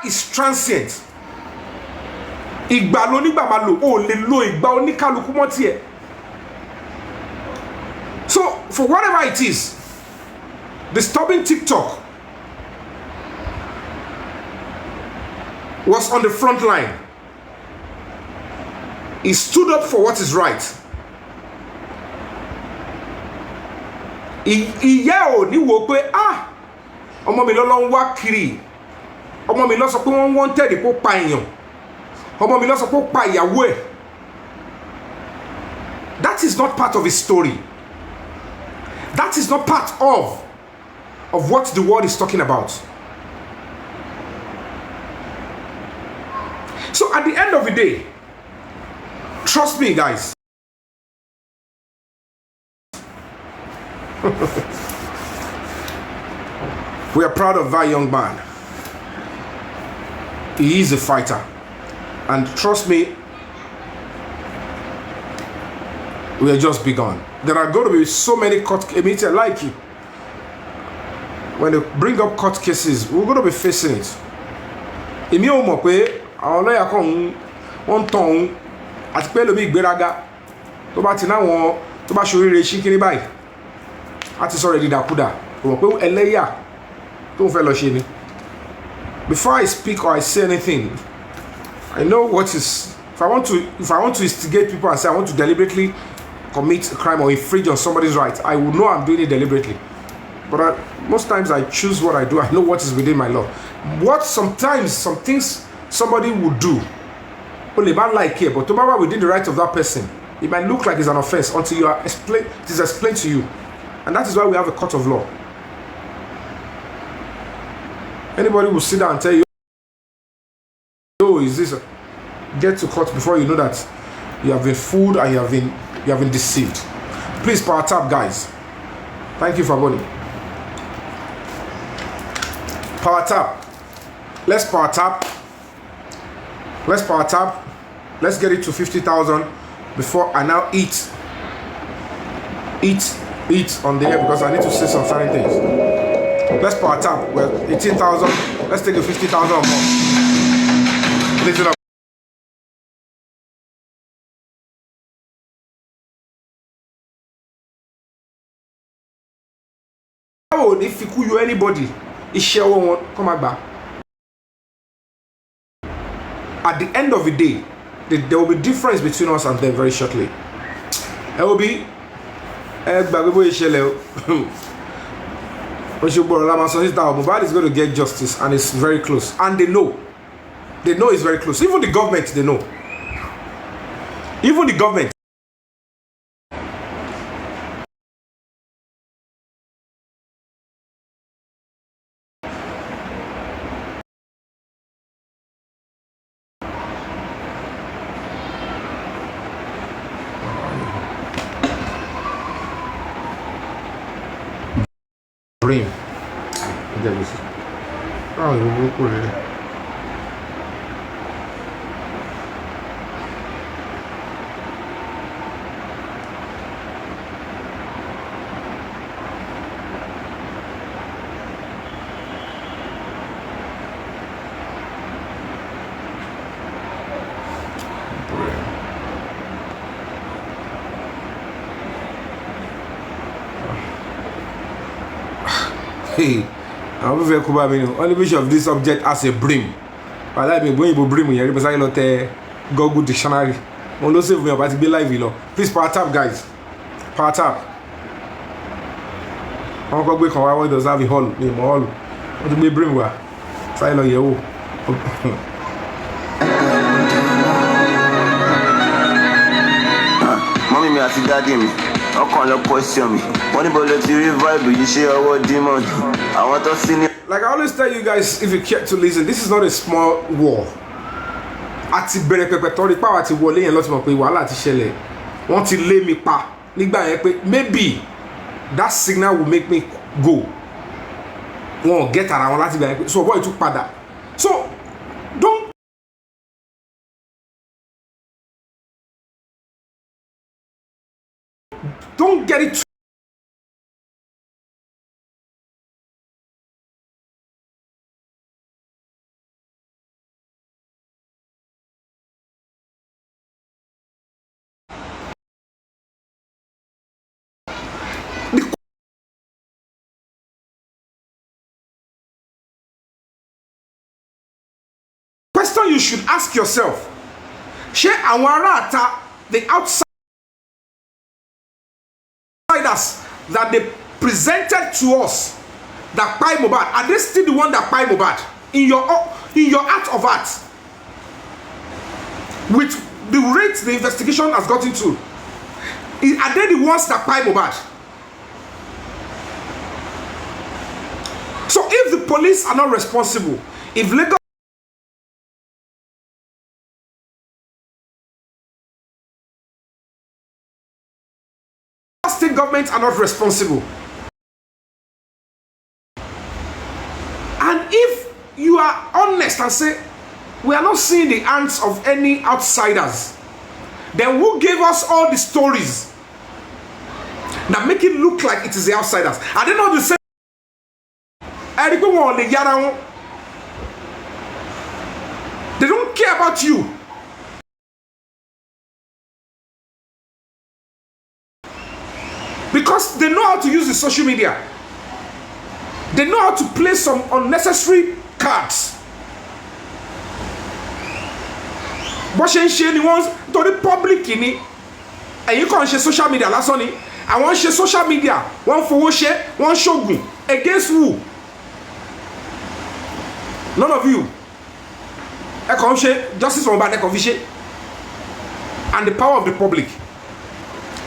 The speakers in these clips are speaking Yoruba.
is transient. Ìgbà ló nígbà máa lò, ó lè lo ìgbà oníkálukú mọ́ tiẹ̀. So for whatever it is, disturbing TikTok was on the front line. He stood up for what is right. Ìyá ò ní wò pé ọmọ mi lọ́lọ́ ń wá kiri, ọmọ mi ló sọ pé wọ́n wanted kó pa èèyàn, ọmọ mi ló sọ pé ó pa ìyàwó ẹ̀. That is not part of his story. That is not part of what the world is talking about. So at the end of the day, trust me, guys. We are proud of that young man. He is a fighter. And trust me, we are just begun. There are going to be so many court cases like you. When they bring up court cases, we're going to be facing it. Èmi ò mọ̀ pé àwọn lawyer kan wọ́n tàn àti pé lómi ìgbéraga tó bá ti náwọn tó bá ṣoríire ṣí kiri báyìí a ti sọ̀rọ̀ ìdìdàkudà kò mọ̀ pé ẹlẹ́yà tó ń fẹ́ lọ ṣe ni. Before I speak or I say anything, I know what is. If I want to instigate people and say I want to deliberately commit a crime or infringe on somebody's rights, I will know I'm doing it deliberately. But most times I choose what I do. I know what is within my law. What sometimes some things somebody would do, only man like it, but to be within the right of that person, it might look like it's an offense until it is explained to you, and that is why we have a court of law. Anybody will sit down and tell you, "Oh, is this?" Get to court before you know that you have been fooled and you have been deceived. Please power tap, guys. Thank you for voting. Power tap. Let's power tap. Let's power tap. Let's get it to 50,000 before I now eat on the air because I need to say some certain things. Let's power tap. Well, 18,000. Let's take the 50,000 or more. Lift it up. If you could you anybody, it's share one come back. At the end of the day, there will be difference between us and them very shortly. It will be Mobile is going to get justice and it's very close. And they know it's very close. Even the government, they know. Even the government. Brim. Oh, you will put it. Hey, I'm very cool. Only wish of this object as a brim. I like me going to brim here because I not Google dictionary. On those save me about to be live, please power tap, guys. Power tap. I'm going to go why does have a hall? Hall. What to be brim where? Silent here. Mommy, me ask daddy me. I can't question me. Money bullet to revive you share our demon. I want to see. Like I always tell you guys, if you care to listen, this is not a small war. Àti bẹ̀rẹ̀ pẹ̀pẹ̀ torí pa àti wọlé yẹn ló ti mọ̀ pé wàhálà ti ṣẹlẹ̀. Wọ́n ti lé mi pa nígbà yẹn pé maybe that signal will make me go. Wọ́n get ara wọn láti gbà yẹn pé so boy tún padà. So don't get it question you should ask yourself, ṣé àwọn ará àta, the outsiders that they presented to us that kpai Mohbad, are they still the one that kpai Mohbad in your heart of heart? With the rate the investigation has gotten to, are they the ones that kpai Mohbad? So if the police are not responsible, if Lagos state governments are not responsible, and if you are honest and say we are not seeing the hands of any outsiders, then who gave us all the stories that make it look like it is the outsiders? Are they not the same? They don't care about you. Because they know how to use the social media. They know how to play some unnecessary cards. Bó ṣe ń ṣe ni wọ́n torí public ni ẹ̀yin kàn ṣe social media lásán ni àwọn ṣe social media wọ́n fowó ṣe wọ́n ṣògùn against who? None of you. Ẹ kàn ṣe justice for Mohbad ẹ kàn fi ṣe, and the power of the public.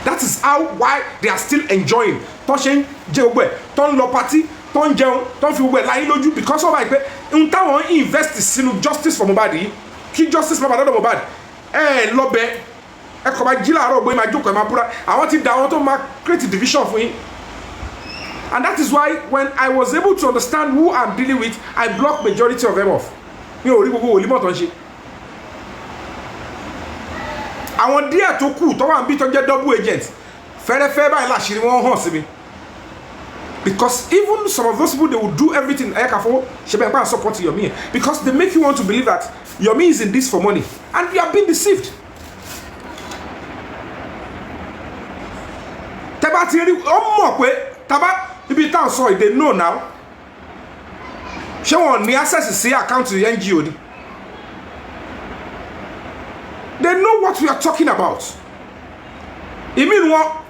That is why they are still enjoying. Tó ṣe ń jẹ gbogbo ẹ̀, tó ń lọ party, tó ń jẹun, tó ń fi gbogbo ẹ̀ láyé lójú, because of like pé n táwọn invest sínú justice for Mohbad yìí, kí justice for Mohbad lọ́bẹ̀ ẹ kọ̀ máa jí láàárọ̀ gbé máa jókòó ẹ máa búra, àwọn ti da àwọn tó máa create division fún yín. And that is why when I was able to understand who I'm dealing with, I blocked majority of them off. Mi ò rí gbogbo wòlímọ̀ tó ń ṣe. Àwọn díẹ̀ tó kù tó wà ń bí tó jẹ́ double agent fẹ́rẹ́fẹ́ báyìí láṣìírí wọ́n hàn sí mi. Because even some of those people, they will do everything. Support Yomi, because they make you want to believe that Yomi is in this for money, and you have been deceived. They know now. She won't access to see account to the NGO. They know what we are talking about. You mean what?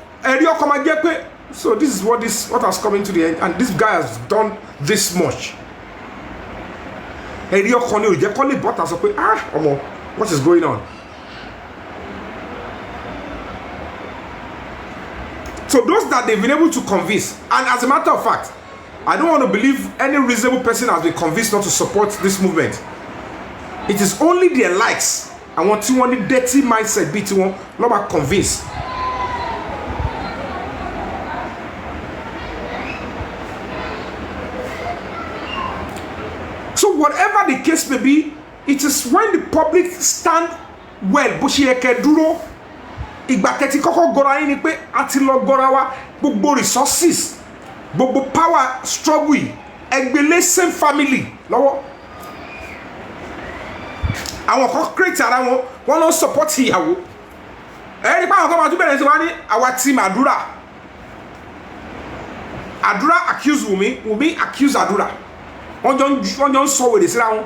So this is what has come into the end, and this guy has done this much. What is going on? So those that they've been able to convince, and as a matter of fact, I don't want to believe any reasonable person has been convinced not to support this movement. It is only their likes. I want to want the dirty mindset be to one, not convinced. So whatever the case may be, it is when the public stand well, Boshieke dúró, ìgbà tẹ́tí kọ́kọ́ gora yín ni pé àti lọ gora wa gbogbo resources, gbogbo power struggle, ẹgbẹ́lé same family lọ́wọ́. Àwọn kan create ara wọn, wọ́n lọ support ìyàwó. Ẹni pa àwọn kan máa tún bẹ̀rẹ̀ sí wá ní àwa team Àdúrà. Àdúrà accuse Wunmi, Wunmi accuse Àdúrà. Wọ́n jọ ń sọ wèrè síra wọn.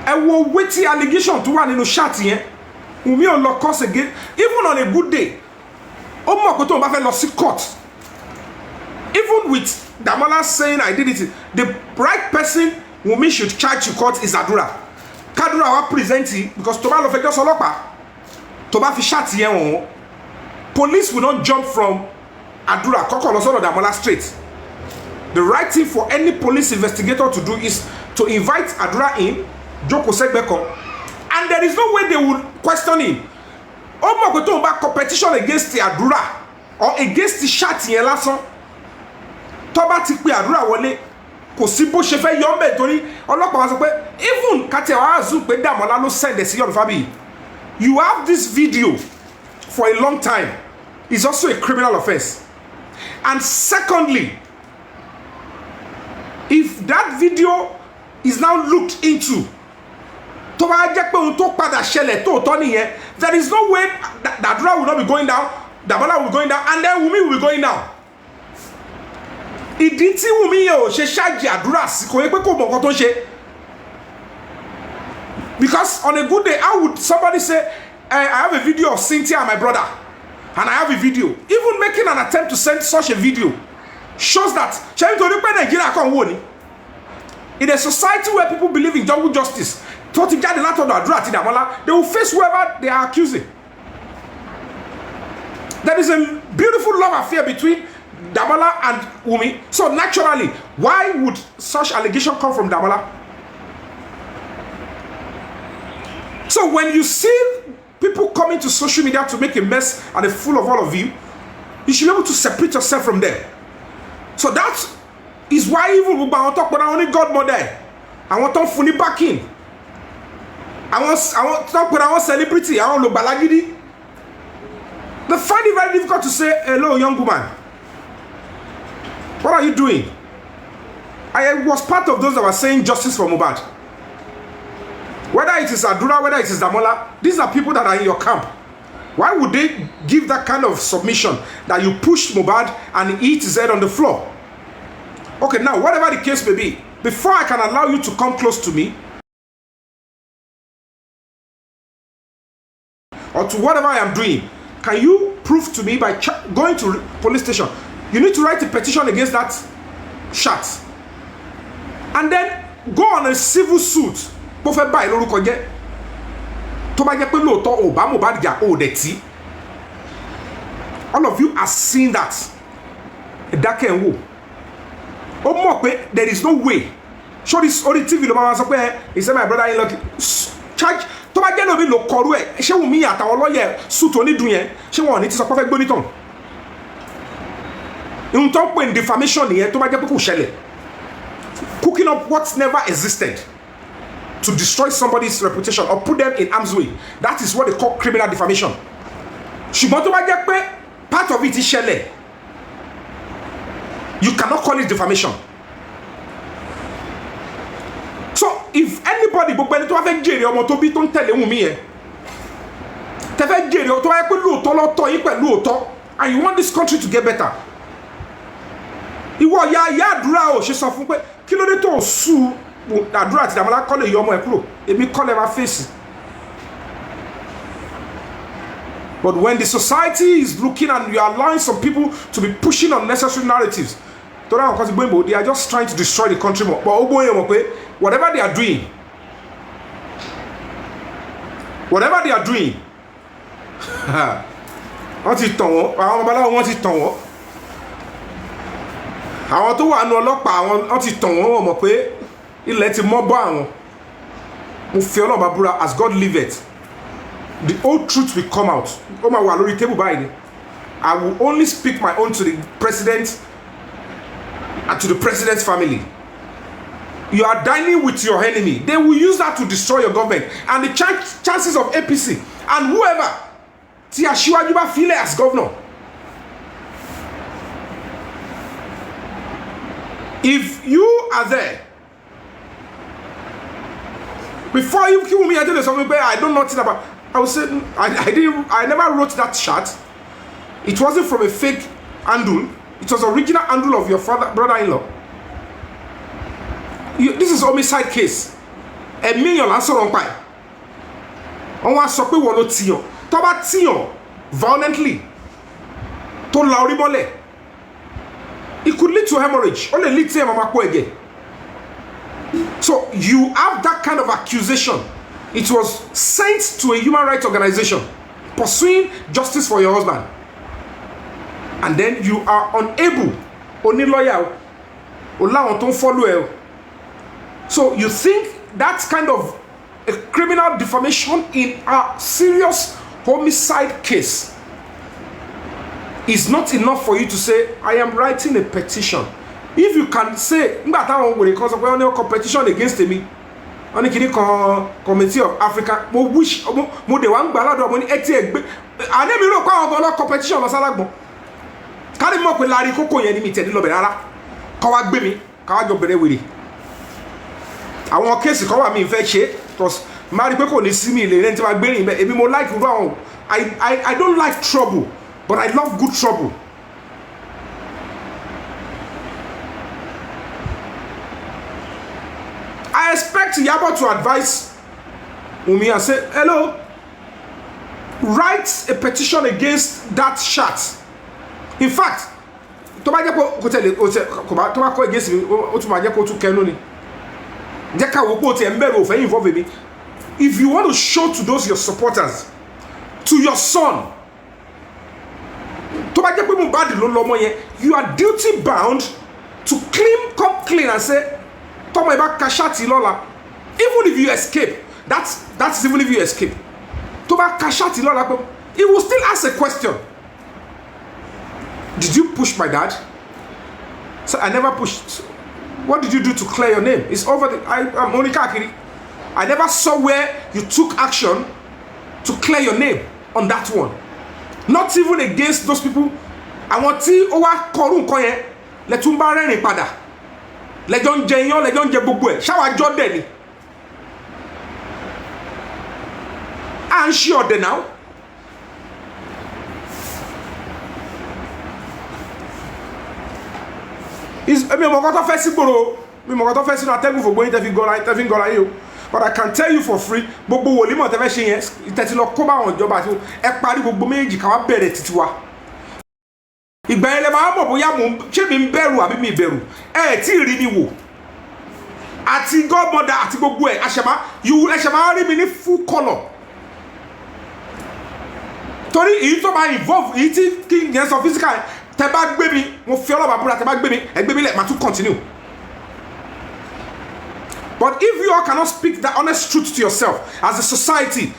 Ẹ wo wetin allegation tó wà nínú chat yẹn. Wunmi ò lọ cause again, even on a good day. Ó mọ̀ pé tóun bá fẹ́ lọ sí court. Even with Damola saying I did it, the right person Wunmi should charge to court is Àdúrà. Kádúrà wa present it, because tó bá lọ fẹjọ́ sọlọ́pàá, tó bá fi chat yẹn wọ̀n, police will not jump from Àdúrà kọ́kọ́ lọ sọ́dọ̀ Damola straight. The right thing for any police investigator to do is to invite Àdúrà in, jókòó sẹ́gbẹ̀ kan, and there is no way they will question him. Ó mọ̀ pé tóun bá competition against the Àdúrà or against the chat yẹn lásán, tó bá ti pe Àdúrà wọlé, kò sí bó ṣe fẹ́ yọ ọ́nbẹ̀ torí ọlọ́pàá wá sọ pé even kàtẹ́ wàá zoom pé Damola ló send ẹ̀ sí Yomi Fabiyi. You have this video for a long time. It's also a criminal offense. And secondly, if that video is now looked into, tó bá jẹ́ pé ohun tó padà ṣẹlẹ̀ tóòtọ́ nìyẹn, there is no way that Àdúrà will not be going down, Damola will be going down, and then Wunmi will be going down. ìdí tí Wunmi yẹn ò ṣe ṣáàjì àdúrà sí kò yẹ pé kò mọ nǹkan tó ń ṣe. Because on a good day, how would somebody say, I have a video of Cynthia and my brother, and I have a video. Even making an attempt to send such a video shows that in a society where people believe in double justice, they will face whoever they are accusing. There is a beautiful love affair between Damola and Wunmi. So naturally, why would such allegation come from Damola? So when you see people coming to social media to make a mess and a fool of all of you, you should be able to separate yourself from them. So that is why even when I talk about only godmother, I want to funny backing. I want to talk about celebrity. I want to balagidi. They find it very difficult to say, hello, young woman. What are you doing? I was part of those that were saying justice for Mohbad. Whether it is Adura, whether it is Damola, these are people that are in your camp. Why would they give that kind of submission that you push Mohbad and eat his head on the floor? Okay, now, whatever the case may be, before I can allow you to come close to me, or to whatever I am doing, can you prove to me by going to police station? You need to write a petition against that shot. And then go on a civil suit. All of you are seeing that. There is no way. Show this on the TV. He said, my brother, charge. To ba jẹ́ lómi ló kọrú ẹ̀ ṣé Wunmi àtàwọn lọ́yẹ̀ suit onídùn yẹn ṣé wọn ò ní ti sọ pé fẹ́ gbóní tán. Ohun tó ń pè ní defamation nìyẹn tó bá jẹ́ pé kò ṣẹlẹ̀. Cooking up what never existed to destroy somebody's reputation or put them in harm's way. That is what they call criminal defamation. Ṣùgbọ́n tó bá jẹ́ pé part of it is ṣẹlẹ̀, you cannot call it defamation. So if anybody gbogbo ẹni tó wá fẹ́ jèrè ọmọ tó bí tó ń tẹ̀lé Wunmi yẹn tẹ́ fẹ́ jèrè tó wáyé pé lóòótọ́ lọ́tọ̀ yín pẹ̀lú òótọ́ and you want this country to get better, ìwọ ya àdúrà ò ṣe sọ fún pé kí ló dé tó sùn àdúrà àti Dàmọ́lá kọ́ lè yọ ọmọ ẹ̀ kúrò, èmi kọ́ lè máa fèsì. But when the society is looking and you are allowing some people to be pushing unnecessary narratives, they are just trying to destroy the country more. But whatever they are doing, wọ́n ti tàn wọ́n, àwọn babaláwo wọ́n ti tàn wọ́n, àwọn tó wà nù ọlọ́pàá wọ́n ti tàn wọ́n, wọ́n mọ̀ pé ilẹ̀ ti mọ́ bọ́ àwọn. Mo fi Ọlọ́run búra, as God liveth, the whole truth will come out. Ó máa wà lórí table báyìí. I will only speak my own to the president and to the president's family. You are dining with your enemy. They will use that to destroy your government. And the chances of APC and whoever tí Aṣíwájú bá fílẹ̀ as governor, if you are there, before you kill me, I tell you something, I don't know nothing about. I would say I never wrote that chart. It wasn't from a fake handle. It was original handle of your brother-in-law. This is homicide case. A million and so on. On wa sọ pé wọ́n ló tiyàn. Tó bá tiyàn violently, tó la orí mọ́lẹ̀, it could lead to hemorrhage. Ó lè lead to mama kú ẹ̀jẹ̀. So you have that kind of accusation. It was sent to a human rights organization pursuing justice for your husband. And then you are unable, only lawyer, or don't follow. So you think that kind of a criminal defamation in a serious homicide case is not enough for you to say, I am writing a petition. If you can say, competition against me, on the Committee of Africa, mo wish mo de wan gbalado mo ni eti egbe ane mi ro pa àwọn competition lo salagbo kari mo pe lari koko yẹn ni mi tedi lo be rara ko wa gbe mi ka wa jo bere were àwọn case ko wa mi fẹ́ ṣe because ma rí pé kò ní sí mi le ren tí ma gbe rin be èmi mo like ru àwọn I don't like trouble, but I love good trouble. expect Yabo to advise Wunmi and say, hello, write a petition against that shot. In fact, tó bá jẹ́ kó tẹ̀lé tó bá kọ́ against mi ó tún máa jẹ́ kó tún kẹnu ni jẹ́ ká wo pé o tiẹ̀ ń bẹ̀rù òfin involve mi. If you want to show to those your supporters, to your son, tó bá jẹ́ pé Mohbad ló lọ́mọ yẹn, you are duty bound to come clean and say tọ́mọ ẹ bá ka ṣáàtì lọ́la, even if you escape, that's even if you escape, tó bá ka ṣáàtì lọ́la pé he will still ask a question. Did you push my dad? So I never pushed. What did you do to clear your name? It's over. I'm only kakiri. I never saw where you took action to clear your name on that one. Not even against those people. Àwọn tí ó wá kọrú nǹkan yẹn lẹ tún bá rẹ́rìn padà. Lẹ́jọ́ ń jẹ iyán, lẹ́jọ́ ń jẹ gbogbo ẹ̀. Ṣáwa jọ́ dẹ̀ ni. À ń ṣe ọ̀dẹ̀ náà. Mi mọ̀ kọ́ tó fẹ́ sí gbòòrò, mi mọ̀ kọ́ tó fẹ́ sínú atẹ́gùn fògbó yín tẹ́fí gọ́ra yín o. But I can tell you for free, gbogbo wòlímọ̀ tẹ́fẹ́ ṣe yẹn tẹ́tí lọ kó bá àwọn ìjọba àti ẹ parí gbogbo méjì ká wá bẹ̀rẹ̀ títí wa. Ìgbà yẹn lè máa mọ̀ bóyá ṣé mi ń bẹ̀rù àbí mi bẹ̀rù, ẹ tí ì rí mi wò. Àti godmother àti gbogbo ẹ̀ ẹ̀ṣẹ̀ máa rí mi ní full colour. Torí èyí tó máa involve èyí tí kí yẹn sọ physical tẹ́ bá gbé mi, mo fi ọlọ́ba búra tẹ́ bá gbé mi, ẹ gbé mi lẹ̀ máa tún continue. But if you all cannot speak the honest truth to yourself as a society,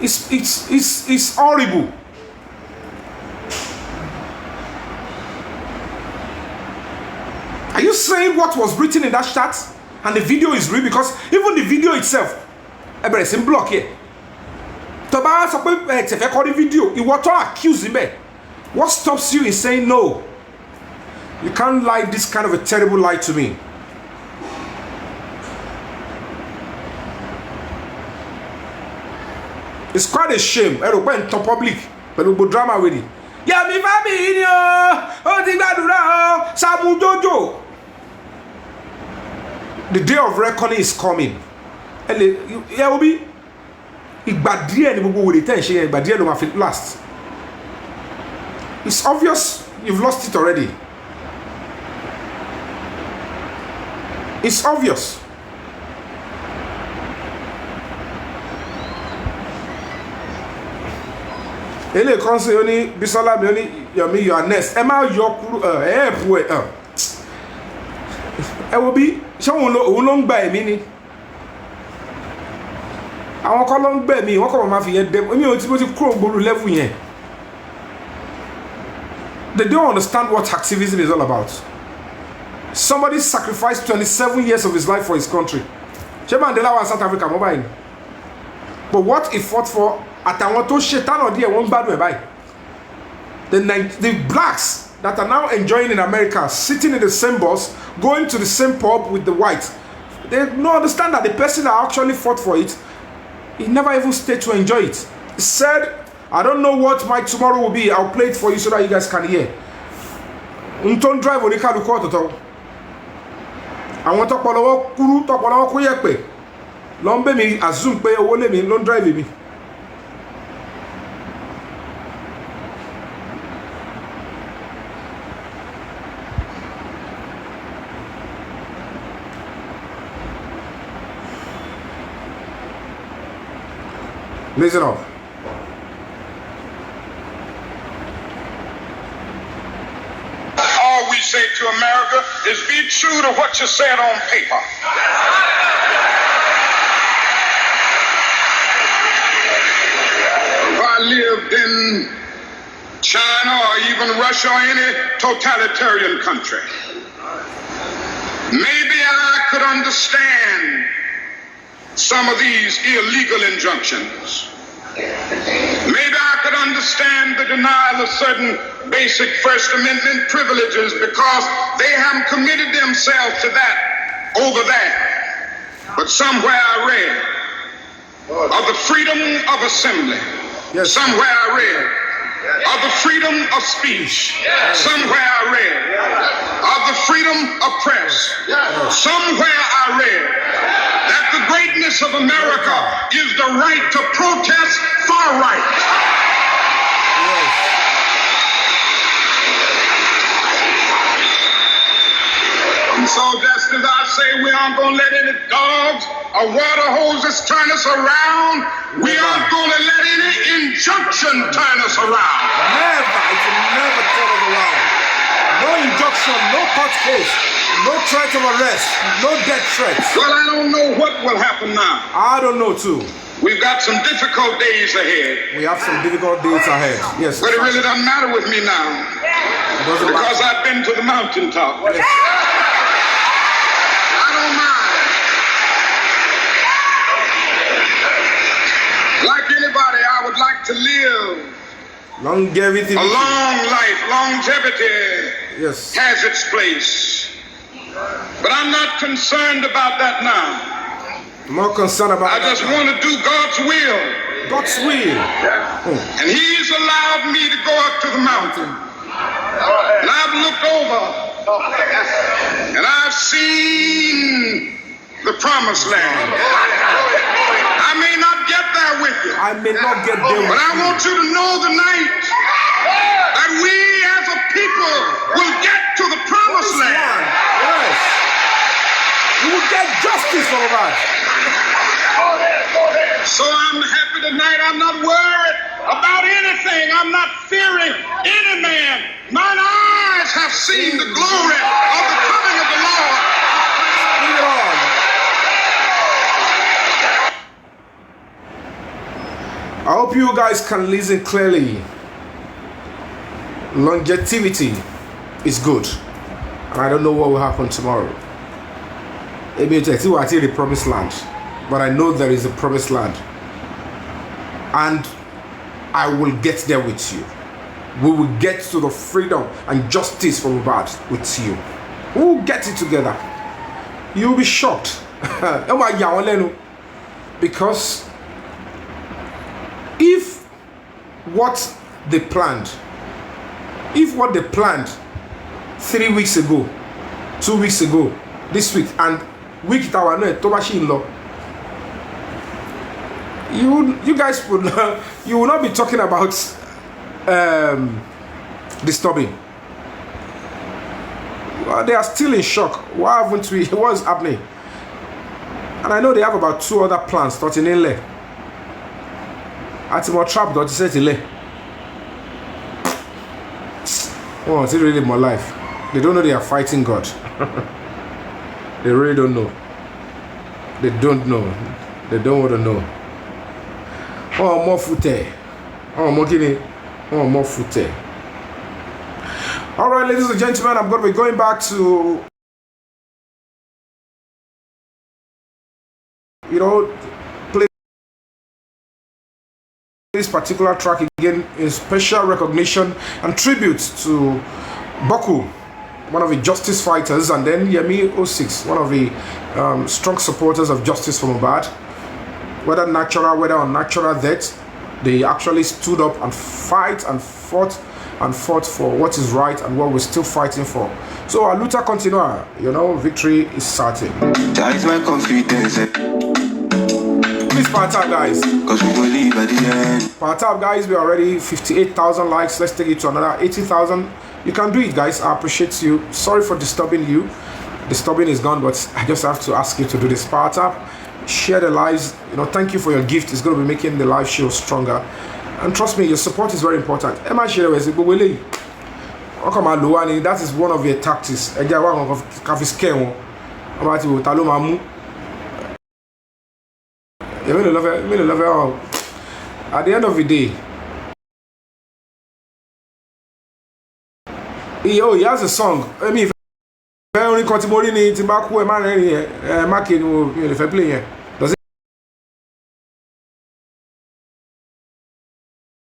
it's horrible. Are you saying what was written in that chat and the video is real? Because even the video itself, it's in block here. Toba sọ pé te fẹ́ kọ the video, ìwọ tó accuse him. What stops you in saying no? You can't lie this kind of a terrible lie to me. It's quite a shame. Ẹ̀rọ pé n tọ́ public pẹ̀lú gbogbo drama with it. Yomi fabiyi ni o ti gbàdúrà o Samu Jojo. The day of reckoning is coming. Yomi, ìgbà díẹ̀ ni gbogbo wòlé tẹ́ ń ṣe yẹn, ìgbà díẹ̀ ló máa fi last. It's obvious you've lost it already. It's obvious. Ele kan se oni Bisola mi oni Yomi you are next. Ẹ má yọ kúrò help we ẹ wo bí ṣé òun ló ń gba èmi ni. Àwọn kan ló ń gbẹ mi, wọ́n kàn máa fi yẹn dẹ mi ò tí mo ti kúrò gbòòrò level yẹn. They don't understand what activism is all about. Somebody sacrificed 27 years of his life for his country. Che Mandela was South Africa mobile. But what he fought for, àtàwọn tó ṣe tánà díẹ̀ wọ́n gbádùn ẹ̀ báyìí. The blacks that are now enjoying in America, sitting in the same bus, going to the same pub with the whites, they don't understand that the person that actually fought for it, he never even stayed to enjoy it. He said, I don't know what my tomorrow will be. I'll play it for you so that you guys can hear. Unton drive oníkálukú ọ̀tọ̀ọ̀tọ̀. Àwọn tọpọlọwọ kúrú tọpọlọwọ kó yẹ̀pẹ̀ ló ń bẹ̀ mí assume pé owó lèmi ló ń drive mi. Listen up. All we say to America is be true to what you said on paper. If I lived in China or even Russia or any totalitarian country, maybe I could understand some of these illegal injunctions. Maybe I could understand the denial of certain basic First Amendment privileges because they haven't committed themselves to that over there. But somewhere I read of the freedom of assembly. Yes. Somewhere I read of the freedom of speech. Somewhere I read of the freedom of press. Somewhere I read that the greatness of America is the right to protest far right. And so just as I say we aren't going to let any dogs or water hoses turn us around, we aren't going to let any injunction turn us around. Never, it will never turn us around. No injunction, no court case, no threat of arrest, no death threats. Well, I don't know what will happen now. I don't know too. We've got some difficult days ahead. We have some difficult days ahead. Yes. But it really doesn't matter with me now. It doesn't Because matter. I've been to the mountaintop. Yes. I don't mind. Like anybody, I would like to live Longevity. a long life. Longevity Yes. has its place. But I'm not concerned about that now. More concerned about I just want to do God's will. God's will. And He's allowed me to go up to the mountain. And I've looked over and I've seen the promised land. I may not get there with you, I may not get there but with I you. want you to know tonight that we as a people will get to the promised land. Yes. You will get justice for that. So I'm happy tonight. I'm not worried about anything. I'm not fearing any man. Mine eyes have seen the glory of the coming of the Lord. Bring it on. I hope you guys can listen clearly. Longevity is good. And I don't know what will happen tomorrow. Maybe it's the promised land. But I know there is a promised land. And I will get there with you. We will get to the freedom and justice from God with you. We will get it together. You'll be shocked. Because if what they planned 3 weeks ago, 2 weeks ago, this week, and week that I know Tobashi law, you guys would not, you will not be talking about disturbing. Well, they are still in shock. Why haven't we? What's happening? And I know they have about 2 other plans starting in there. At more trap dot set in there. Oh, it's really more life. They don't know they are fighting God. They really don't know. They don't know. They don't want to know. Oh, more footy. Oh, more guinea. Oh, more footy. All right, ladies and gentlemen, I'm going to be going back to, play this particular track again in special recognition and tribute to Boku, one of the justice fighters, and then Yomi 06, one of the strong supporters of justice for Mohbad. Whether natural, whether unnatural death, they actually stood up and fought for what is right and what we're still fighting for. So our luta continua, victory is certain. That is my confidence. Please part up, guys. Cause we gon' leave at the end. Part up, guys. We're already 58,000 likes. Let's take it to another 80,000. You can do it, guys. I appreciate you. Sorry for disturbing you. Disturbing is gone, but I just have to ask you to do this part up. Share the lives. Thank you for your gift. It's going to be making the live show stronger. And trust me, your support is very important. That is one of your tactics. At the end of the day, he has a song. I mean, only continue to back where man marking if I play here. Does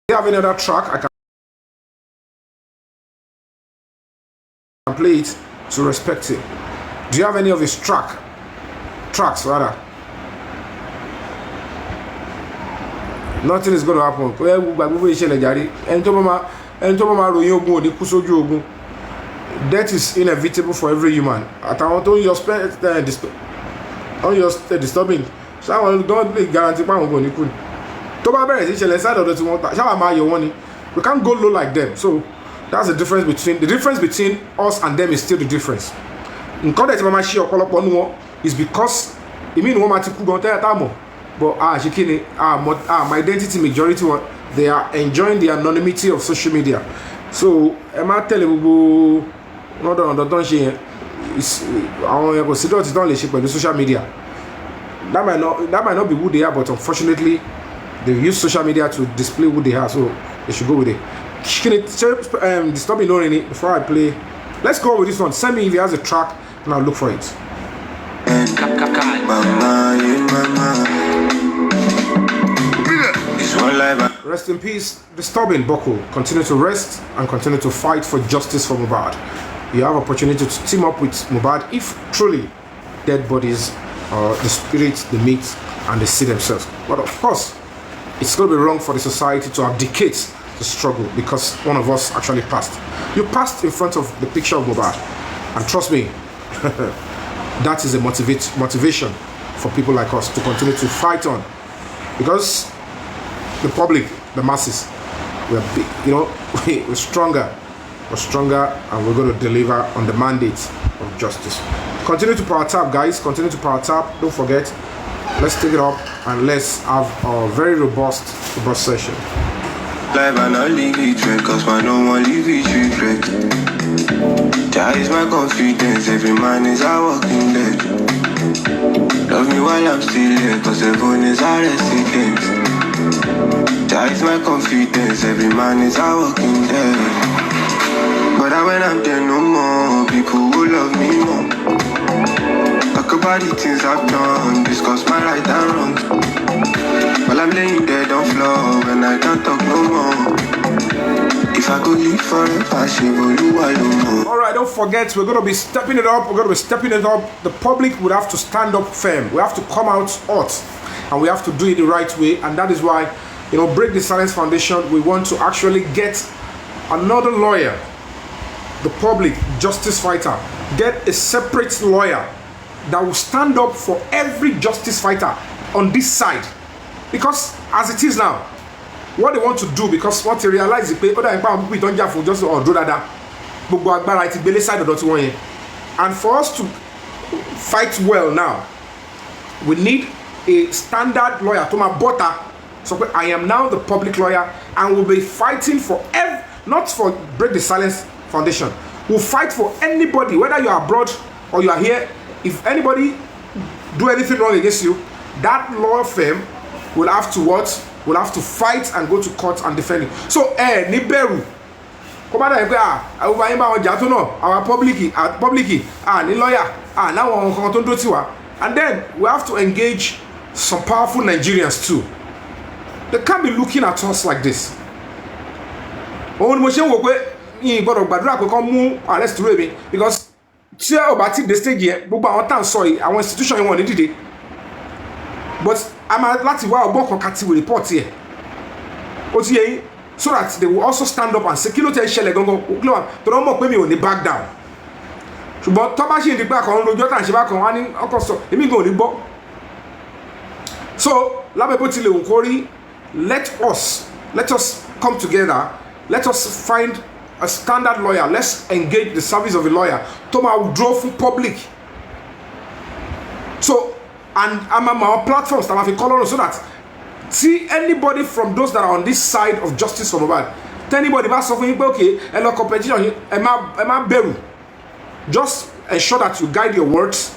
it have any other track I can play it to respect it? Do you have any of his tracks rather? Nothing is going to happen. Death is inevitable for every human. Àtàwọn tó ń yọ disturbing ṣáwọn don lè guarantee pé àwọn kò ní kú ni. Tó bá bẹ̀rẹ̀ sí ṣẹlẹ̀ side ọ̀dọ̀ tí wọ́n ta ṣáwọn máa yọ wọ́n ni. We can't go low like them. So that's the difference between us and them is still the difference. Nǹkan dẹ̀ tí màmá ṣe ọ̀pọ̀lọpọ̀ nu wọn is because èmi ni wọ́n máa ti kú gan tẹ́lẹ̀ tá mọ̀. But ṣe kí ni my identity majority one they are enjoying the anonymity of social media. So ẹ má tẹ̀lé gbogbo ọ̀dọ̀ tó ń ṣe yẹn àwọn yẹn kò sí dọ̀tí tó ń lè ṣe pẹ̀lú social media. That might not be who they are, but unfortunately they use social media to display who they are, so they should go with it. Can it disturb me knowing it before I play? Let's go with this one. Send me if he has a track and I'll look for it. Rest in peace, disturbing Boko. Continue to rest and continue to fight for justice for Mohbad. You have opportunity to team up with Mohbad if truly dead bodies are the spirits, the meat, and the seed themselves. But of course, it's going to be wrong for the society to abdicate the struggle because one of us actually passed. You passed in front of the picture of Mohbad, and trust me, that is a motivation for people like us to continue to fight on, because the public, the masses, we're big, we're stronger, and we're going to deliver on the mandate of justice. Continue to power tap, guys. Continue to power tap. Don't forget. Let's take it up and let's have a very robust session. Life and I leave it track, cause I don't want to leave it regret. That is my confidence, every man is a walking dead. Love me while I'm still here, cause everyone is a resident. That is my confidence, every man is a walking dead. But when I'm there no more, people will love me more. Talk about the things I've done, discuss my right and wrong. While I'm laying dead on floor, when I can't talk no more. If I go live forever, she will do alone. Alright, don't forget, we're going to be stepping it up. The public would have to stand up firm. We have to come out hot, and we have to do it the right way. And that is why, Break the Silence Foundation, we want to actually get another lawyer, the public justice fighter, get a separate lawyer that will stand up for every justice fighter on this side. Because as it is now, what they want to do, because what they realize is people don't just do that. And for us to fight well now, we need a standard lawyer to my butter. So I am now the public lawyer and will be fighting for not for Break the Silence Foundation. We'll fight for anybody, whether you are abroad or you are here. If anybody do anything wrong against you, that law firm will have to what? Will have to fight and go to court and defend it. So, ni beru. Our public, ni lawyer, now and then we have to engage some powerful Nigerians too. They can't be looking at us like this. Because the stage here, our institution but I'm láti wá ọgbọ́n kan kàtí will report here. So that they will also stand up and say, kí ló tẹ́ ṣẹlẹ̀ gangan, tó lọ́ mọ̀ pé mi ò ní back down. Ṣùgbọ́n tó bá ṣe ìdìgbà kan lójọ́ tàn ṣe bá kan wá ní ọkọ̀ sọ, èmi gan ò ní gbọ́. So, lábẹ́ bó tilẹ̀ òǹkó rí, let us come together, let us find a standard lawyer, let's engage the service of a lawyer tó máa draw fún public. So, and I'm on our platforms that have color so that see anybody from those that are on this side of justice for Mohbad, tell anybody about something okay, hello competition, just ensure that you guide your words.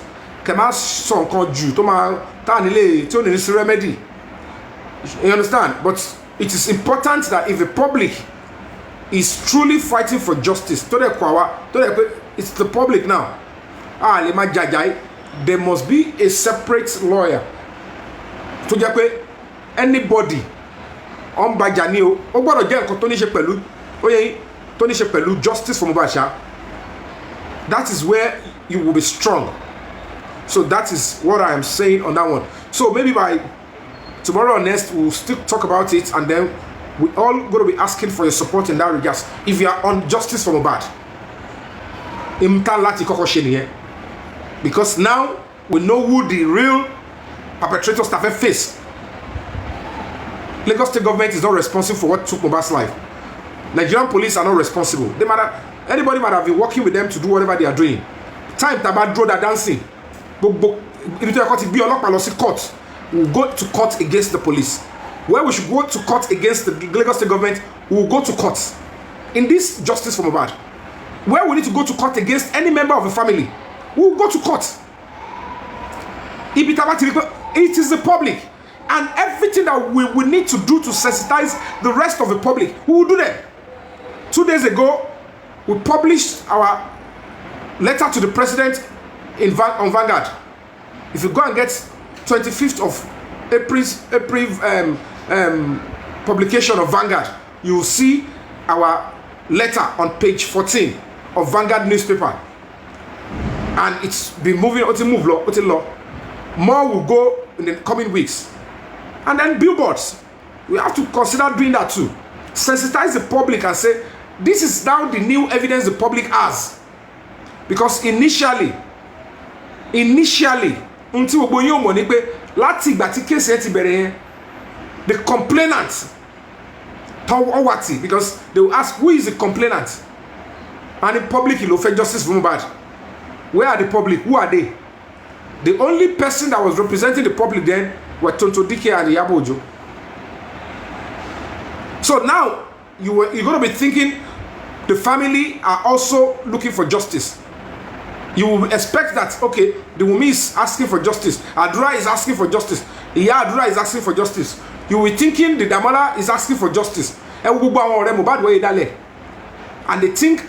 Remedy. You understand? But it is important that if the public is truly fighting for justice, it's the public now. There must be a separate lawyer. To jẹ́ anybody on bajani o gbọ́dọ̀ jẹ́ nǹkan tó ní ṣe pẹ̀lú justice for Mohbad. That is where you will be strong. So that is what I am saying on that one. So maybe by tomorrow or next we'll still talk about it, and then we all going to be asking for your support in that regard. If you are on justice for Mohbad, imta láti kọ́kọ́ ṣe nìyẹn because now we know who the real perpetrators ta fẹ́ face. Lagos State government is not responsible for what took Mohbad's life. Nigerian police are not responsible. Anybody might have been working with them to do whatever they are doing. Time taba draw that dancing. If you court, be a court. We will go to court against the police. Where we should go to court against the Lagos State government, we will go to court. In this justice for Mohbad, where we need to go to court against any member of the family, we will go to court. It is the public. And everything that we need to do to sensitize the rest of the public, we will do that. 2 days ago, we published our letter to the president on Vanguard. If you go and get 25th of April publication of Vanguard, you will see our letter on page 14 of Vanguard newspaper. And it's been moving. More will go in the coming weeks. And then billboards. We have to consider doing that too. Sensitize the public and say, this is now the new evidence the public has. Because initially, the complainant, because they will ask, who is the complainant? And the public will offer justice for Mohbad. Where are the public? Who are they? The only person that was representing the public then were Tonto Dike and Yabojo. So now you're going to be thinking the family are also looking for justice. You will expect that, okay, the Wunmi is asking for justice, Adura is asking for justice, Iya Adura is asking for justice. You will be thinking the Damola is asking for justice. And they think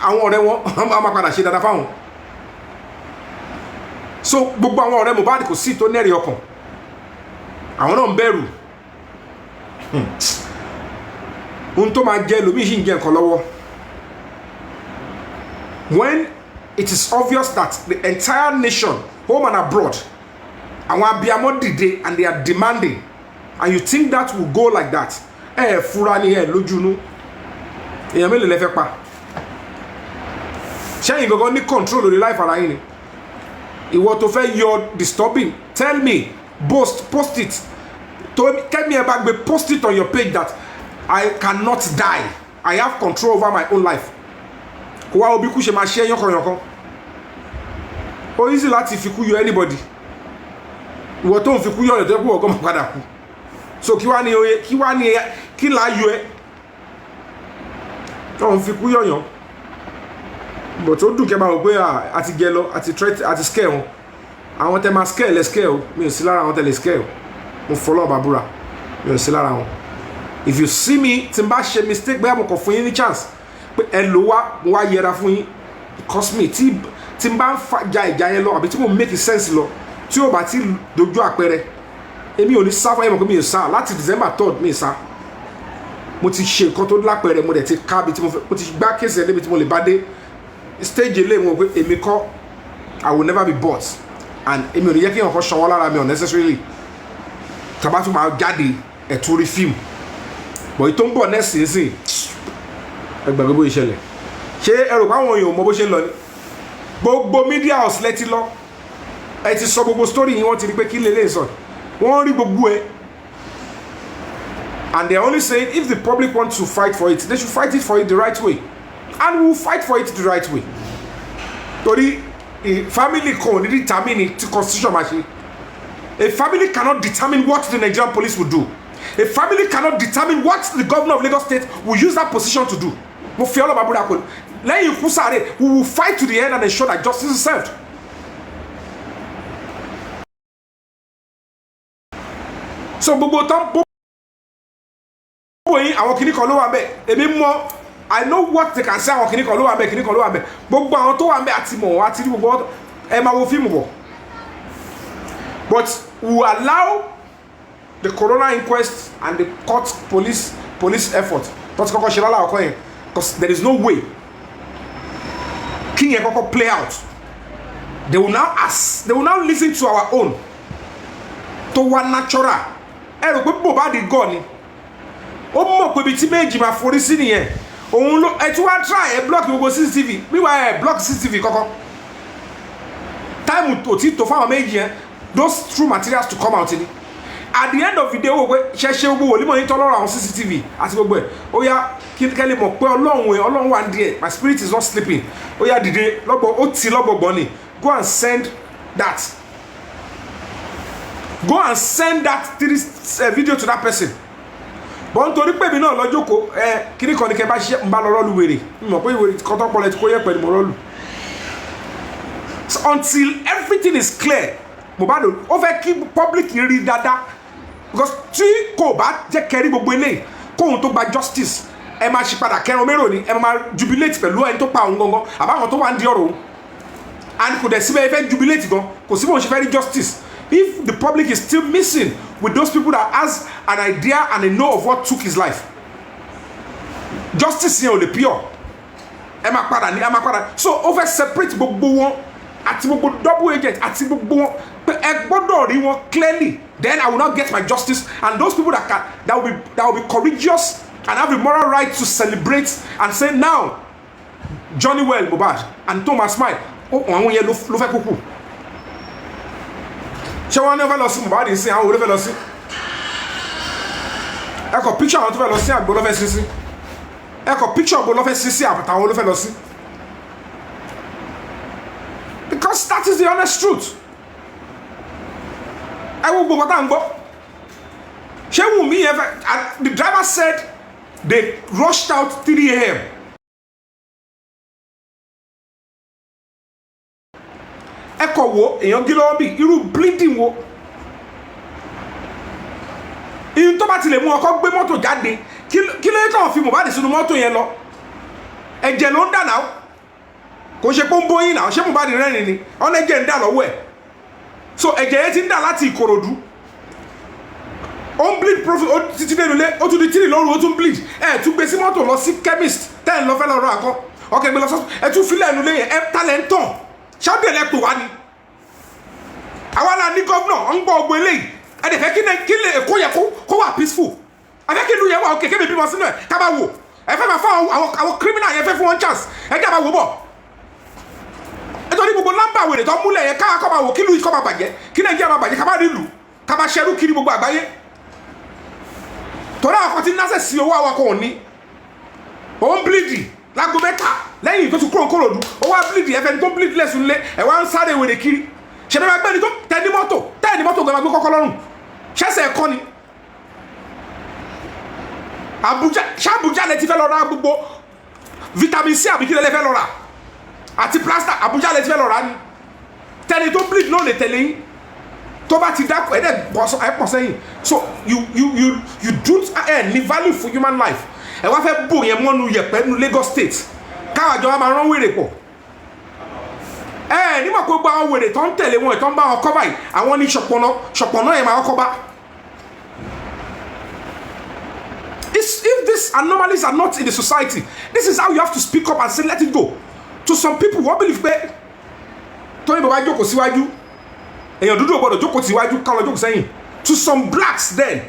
so gbogbo àwọn ọ̀rẹ́ Mohbad kò sí tó nẹ́rìí ọkàn àwọn náà ń bẹ̀rù ohun tó máa jẹ́ lómi ṣì ń jẹ nǹkan lọ́wọ́. When it is obvious that the entire nation, home and abroad, àwọn abiyamọ dìde and they are demanding, and you think that will go like that, fura ni lójúnú èèyàn mélòó lẹ fẹ́ pa ṣẹ́yìn gangan ní control lórí life ara yín ni. Ìwọ tó fẹ́ yọ disturbing, tell me, post it. Tell me about me, post it on your page that I cannot die. I have control over my own life. Kò wá obi kú ṣe máa ṣe yánkanyànkan. Ó easy láti fi kú yọ anybody. Ìwọ tó ń fi kú yọ ọ̀yọ̀ tó kú ọgọ́ máa padà kú. So kí wá ní là yọ ẹ́? Tó ń fi kú yọ̀yàn. But ó dùn kẹ́ máa wò pé àti gẹ lọ àti scare wọn àwọn tẹ́ máa scare lẹ scare o mi ò sí lára àwọn tẹ́ lè scare o mo fọlọ́ bàbúrà mi ò sí lára wọn. If you see me tí n bá ṣe mistake bẹ́ẹ̀ mo kàn fún yín ní chance pé ẹ lò wá mo wá yẹra fún yín because me tí n bá ń ja ìjà yẹn lọ àbí tí mo make sense lọ tí ò bá ti dojú àpẹẹrẹ èmi ò ní sá fún yín mọ̀ pé mi ò sá láti December 3rd mi ò sá mo ti ṣe nǹkan tó lápẹẹrẹ mo dẹ̀ ti ká bí tí mo ti gbá kéèsì ẹ̀ débi tí mo lè bá dé stage ele wọn pé èmi kọ́ I will never be bought and èmi ò ní yẹ kí nǹkan ṣọwọ́ lára mi unnecessarily tàbá tún máa jáde ẹ̀tún rí fíìmù bọ̀ èyí tó ń bọ̀ nẹ́ẹ̀sì nsìn ẹgbẹ́ gbogbo ìṣẹ̀lẹ̀ ṣé ẹrù páwọn èèyàn mọ bó ṣe ń lọ ni gbogbo media house lẹ́tí lọ ẹ ti sọ gbogbo story yìí wọ́n ti rí pé kí lélẹ̀ sọ wọ́n rí gbogbo ẹ and they are only saying if the public want to fight for it they should fight it for it the right way. And we will fight for it the right way. Torí family can determine the constitution machine. A family cannot determine what the Nigerian police will do. A family cannot determine what the governor of Lagos State will use that position to do. We will fight to the end and ensure that justice is served. So gbogbo tán àwọn kìnnì kan ló wà bẹ́ẹ̀ èmi mọ̀ I know what they can say àwọn kìnnì kan ló wà bẹ́ẹ̀ kìnnì kan ló wà bẹ́ẹ̀ gbogbo àwọn tó wà bẹ́ẹ̀ àti mọ̀ wọ́n àti gbogbo ẹ máa wo fíìmù bọ̀ but we allow the coroner inquest and the court police effort tó ti kọ́kọ́ ṣe lọ́la ọkọ yẹn because there is no way kí yẹn kọ́kọ́ play out they will now listen to our own tó wá natural ẹ rò pé Mohbad gọ̀ ni ó mọ̀ pé ibi tí méjì máa forí sí nìyẹn òun ló ẹ tún wá try ẹ block gbogbo CCTV wíwá ẹ block CCTV kọ́kọ́ time to fáwọn méjì yẹn those true materials to come out ni at the end of the day ó pé ṣẹṣẹ gbogbo wòlímọ̀ yín tọ́lọ́rọ̀ àwọn CCTV àti gbogbo ẹ̀ ó yá kí kẹ́lẹ́ mọ̀ pé ọlọ́run wà ní díẹ̀ my spirit is not sleeping ó yá dìde lọ́gbọ̀ ó ti lọ́gbọ̀gbọ̀n ni go and send that video to that person but nítorí pé mi náà lọ́jọ́ kó kíní kan ní kẹ́ bá ṣiṣẹ́ ń bá lọ rọ́ọ̀lù wèrè mọ̀ pé ìwé kọ́tọ́pọ̀lẹ̀ tí kò yẹ pẹ̀lú mọ̀ rọ́ọ̀lù until everything is clear Mohbad ó fẹ́ kí public rí dáadáa because tí kò bá jẹ́ kẹrí gbogbo eléyìí kóhun tó gba justice ẹ máa ṣe padà kẹrin mérò ni ẹ máa jubilate pẹ̀lú ẹni tó pa òun gangan àbáwọn tó wà ń di ọ̀rọ̀ òun and kò dẹ̀ síbẹ̀ ẹ fẹ́ jubilate gan kò sí bóun ṣe fẹ́ rí justice if the public is still missing with those people that has an idea and a know of what took his life justice yẹn ò lè pure ẹ máa padà so ó fẹ́ separate gbogbo wọn àti gbogbo double agent àti gbogbo wọn ẹ gbọ́dọ̀ rí wọn clearly then I will not get my justice and those people that will be courageous and have the moral right to celebrate and say now Johnny well Mohbad and Thomas smile àwọn yẹn ló fẹ́ kúkú ṣé wọn ní fẹ́ lọ sí Mohbad ní sin àwọn olófẹ́ lọ sí ẹ kọ picture àwọn tó fẹ́ lọ sí àgbo lọ́fẹ́ sí ẹ kọ picture àgbo lọ́fẹ́ sí àbàtàwọn olófẹ́ lọ sí because that is the honest truth ẹ wo gbogbo tá à ń gbọ́ ṣé Wunmi yẹn fẹ́ the driver said they rushed out 3 a.m. ẹ kọ wo èèyàn gí lọ́wọ́ bí irú bleeding wo ihun tó bá ti lè mú ọkọ gbé mọ́tò jáde kí ló yẹ kàn fi Mohbad sínú mọ́tò yẹn lọ ẹ̀jẹ̀ ló ń dà náà kò ṣe pé ń bóyin náà ṣé Mohbad rẹ́rìn ni ọ̀nà ẹ̀jẹ̀ ń dà lọ́wọ́ ẹ̀ so ẹ̀jẹ̀ yẹn ti ń dà láti Ìkòròdú ó ń bleed profit ó títí dé nulẹ̀ ó tún di 3 lóru ó tún bleed ẹ̀ tún gbé sí mọ́tò lọ sí chemist 10 lọ fẹ́ lọ rọ àkọ́ ọkẹ́ gbé lọ sọ́sọ́ ẹ̀ tún filẹ̀ nulẹ̀ yẹn ẹ̀ talẹ̀ ń tàn ṣáàbì ẹ̀ pè wá ni àwa la ní gọ́vnọ̀ ń gbọ́ ọgbọ eléyìí ẹ̀ dẹ̀ fẹ́ kí lè Èkó yẹ kó wà peaceful ẹ̀ fẹ́ kí ìlú yẹn wà òkè kébì bímọ sínú ẹ̀ ká bá wò ẹ̀ fẹ́ máa fún àwọn criminal yẹn fẹ́ fún wọn chance ẹ̀ dẹ̀ máa wò bọ̀ nítorí gbogbo lámbà wèrè tó múlẹ̀ yẹn káwá kọ́ máa wò kí ìlú yìí kọ́ máa bàjẹ́ kí Nàìjíríà máa bàjẹ́ ká bá rí ìlú ká máa ṣerú kiri gbogbo àgbáyé torí àwọn kan ti náṣẹ́ sí owó àwọn kan ò ní òun bíléèdì lágbo mẹ́ta lẹ́yìn tó ti kúrò Ìkòròdú ó wá bíléèdì ẹ̀fẹ́ ni tó bíléèdì lẹ́sùn lé ẹ̀ wá ń sáré wèrè kiri ṣẹlẹ̀ máa gbẹ́ni tó tẹ́ni mọ́tò gbẹ́ni gbé kọ́kọ́ lọ́rùn ṣẹ́sẹ̀ ẹ̀kọ́ ni Àbújá lẹ ti fẹ́ lọ ra gbogbo vitamin C àbí kí lẹ fẹ́ lọ rà àti plaster Àbújá lẹ ti fẹ́ lọ rà ni tẹ́ni tó bíléèdì náà lè tẹ̀lé yín tó bá ti dákọ̀ ẹ̀dẹ̀ pọ̀ sẹ́yìn so you don't ní value for human life ẹ wá fẹ́ bò yẹn mọ́nu yẹ̀pẹ́ nu Lagos State káwọn àjọ wa máa rán wèrè pọ̀ nígbà pé gbogbo àwọn wèrè tó ń tẹ̀lé wọn tó ń bá wọn kọ́ báyìí àwọn ní ṣọ̀pọ̀nà yẹn máa kọ́ bá. If these anomalies are not in the society, this is how you have to speak up and say let it go. To some people wọ́n believe pé tóyìn bàbá jókòó síwájú èèyàn dúdú ò gbọdọ̀ jókòó síwájú káwọn jókòó sẹ́yìn. To some blacks then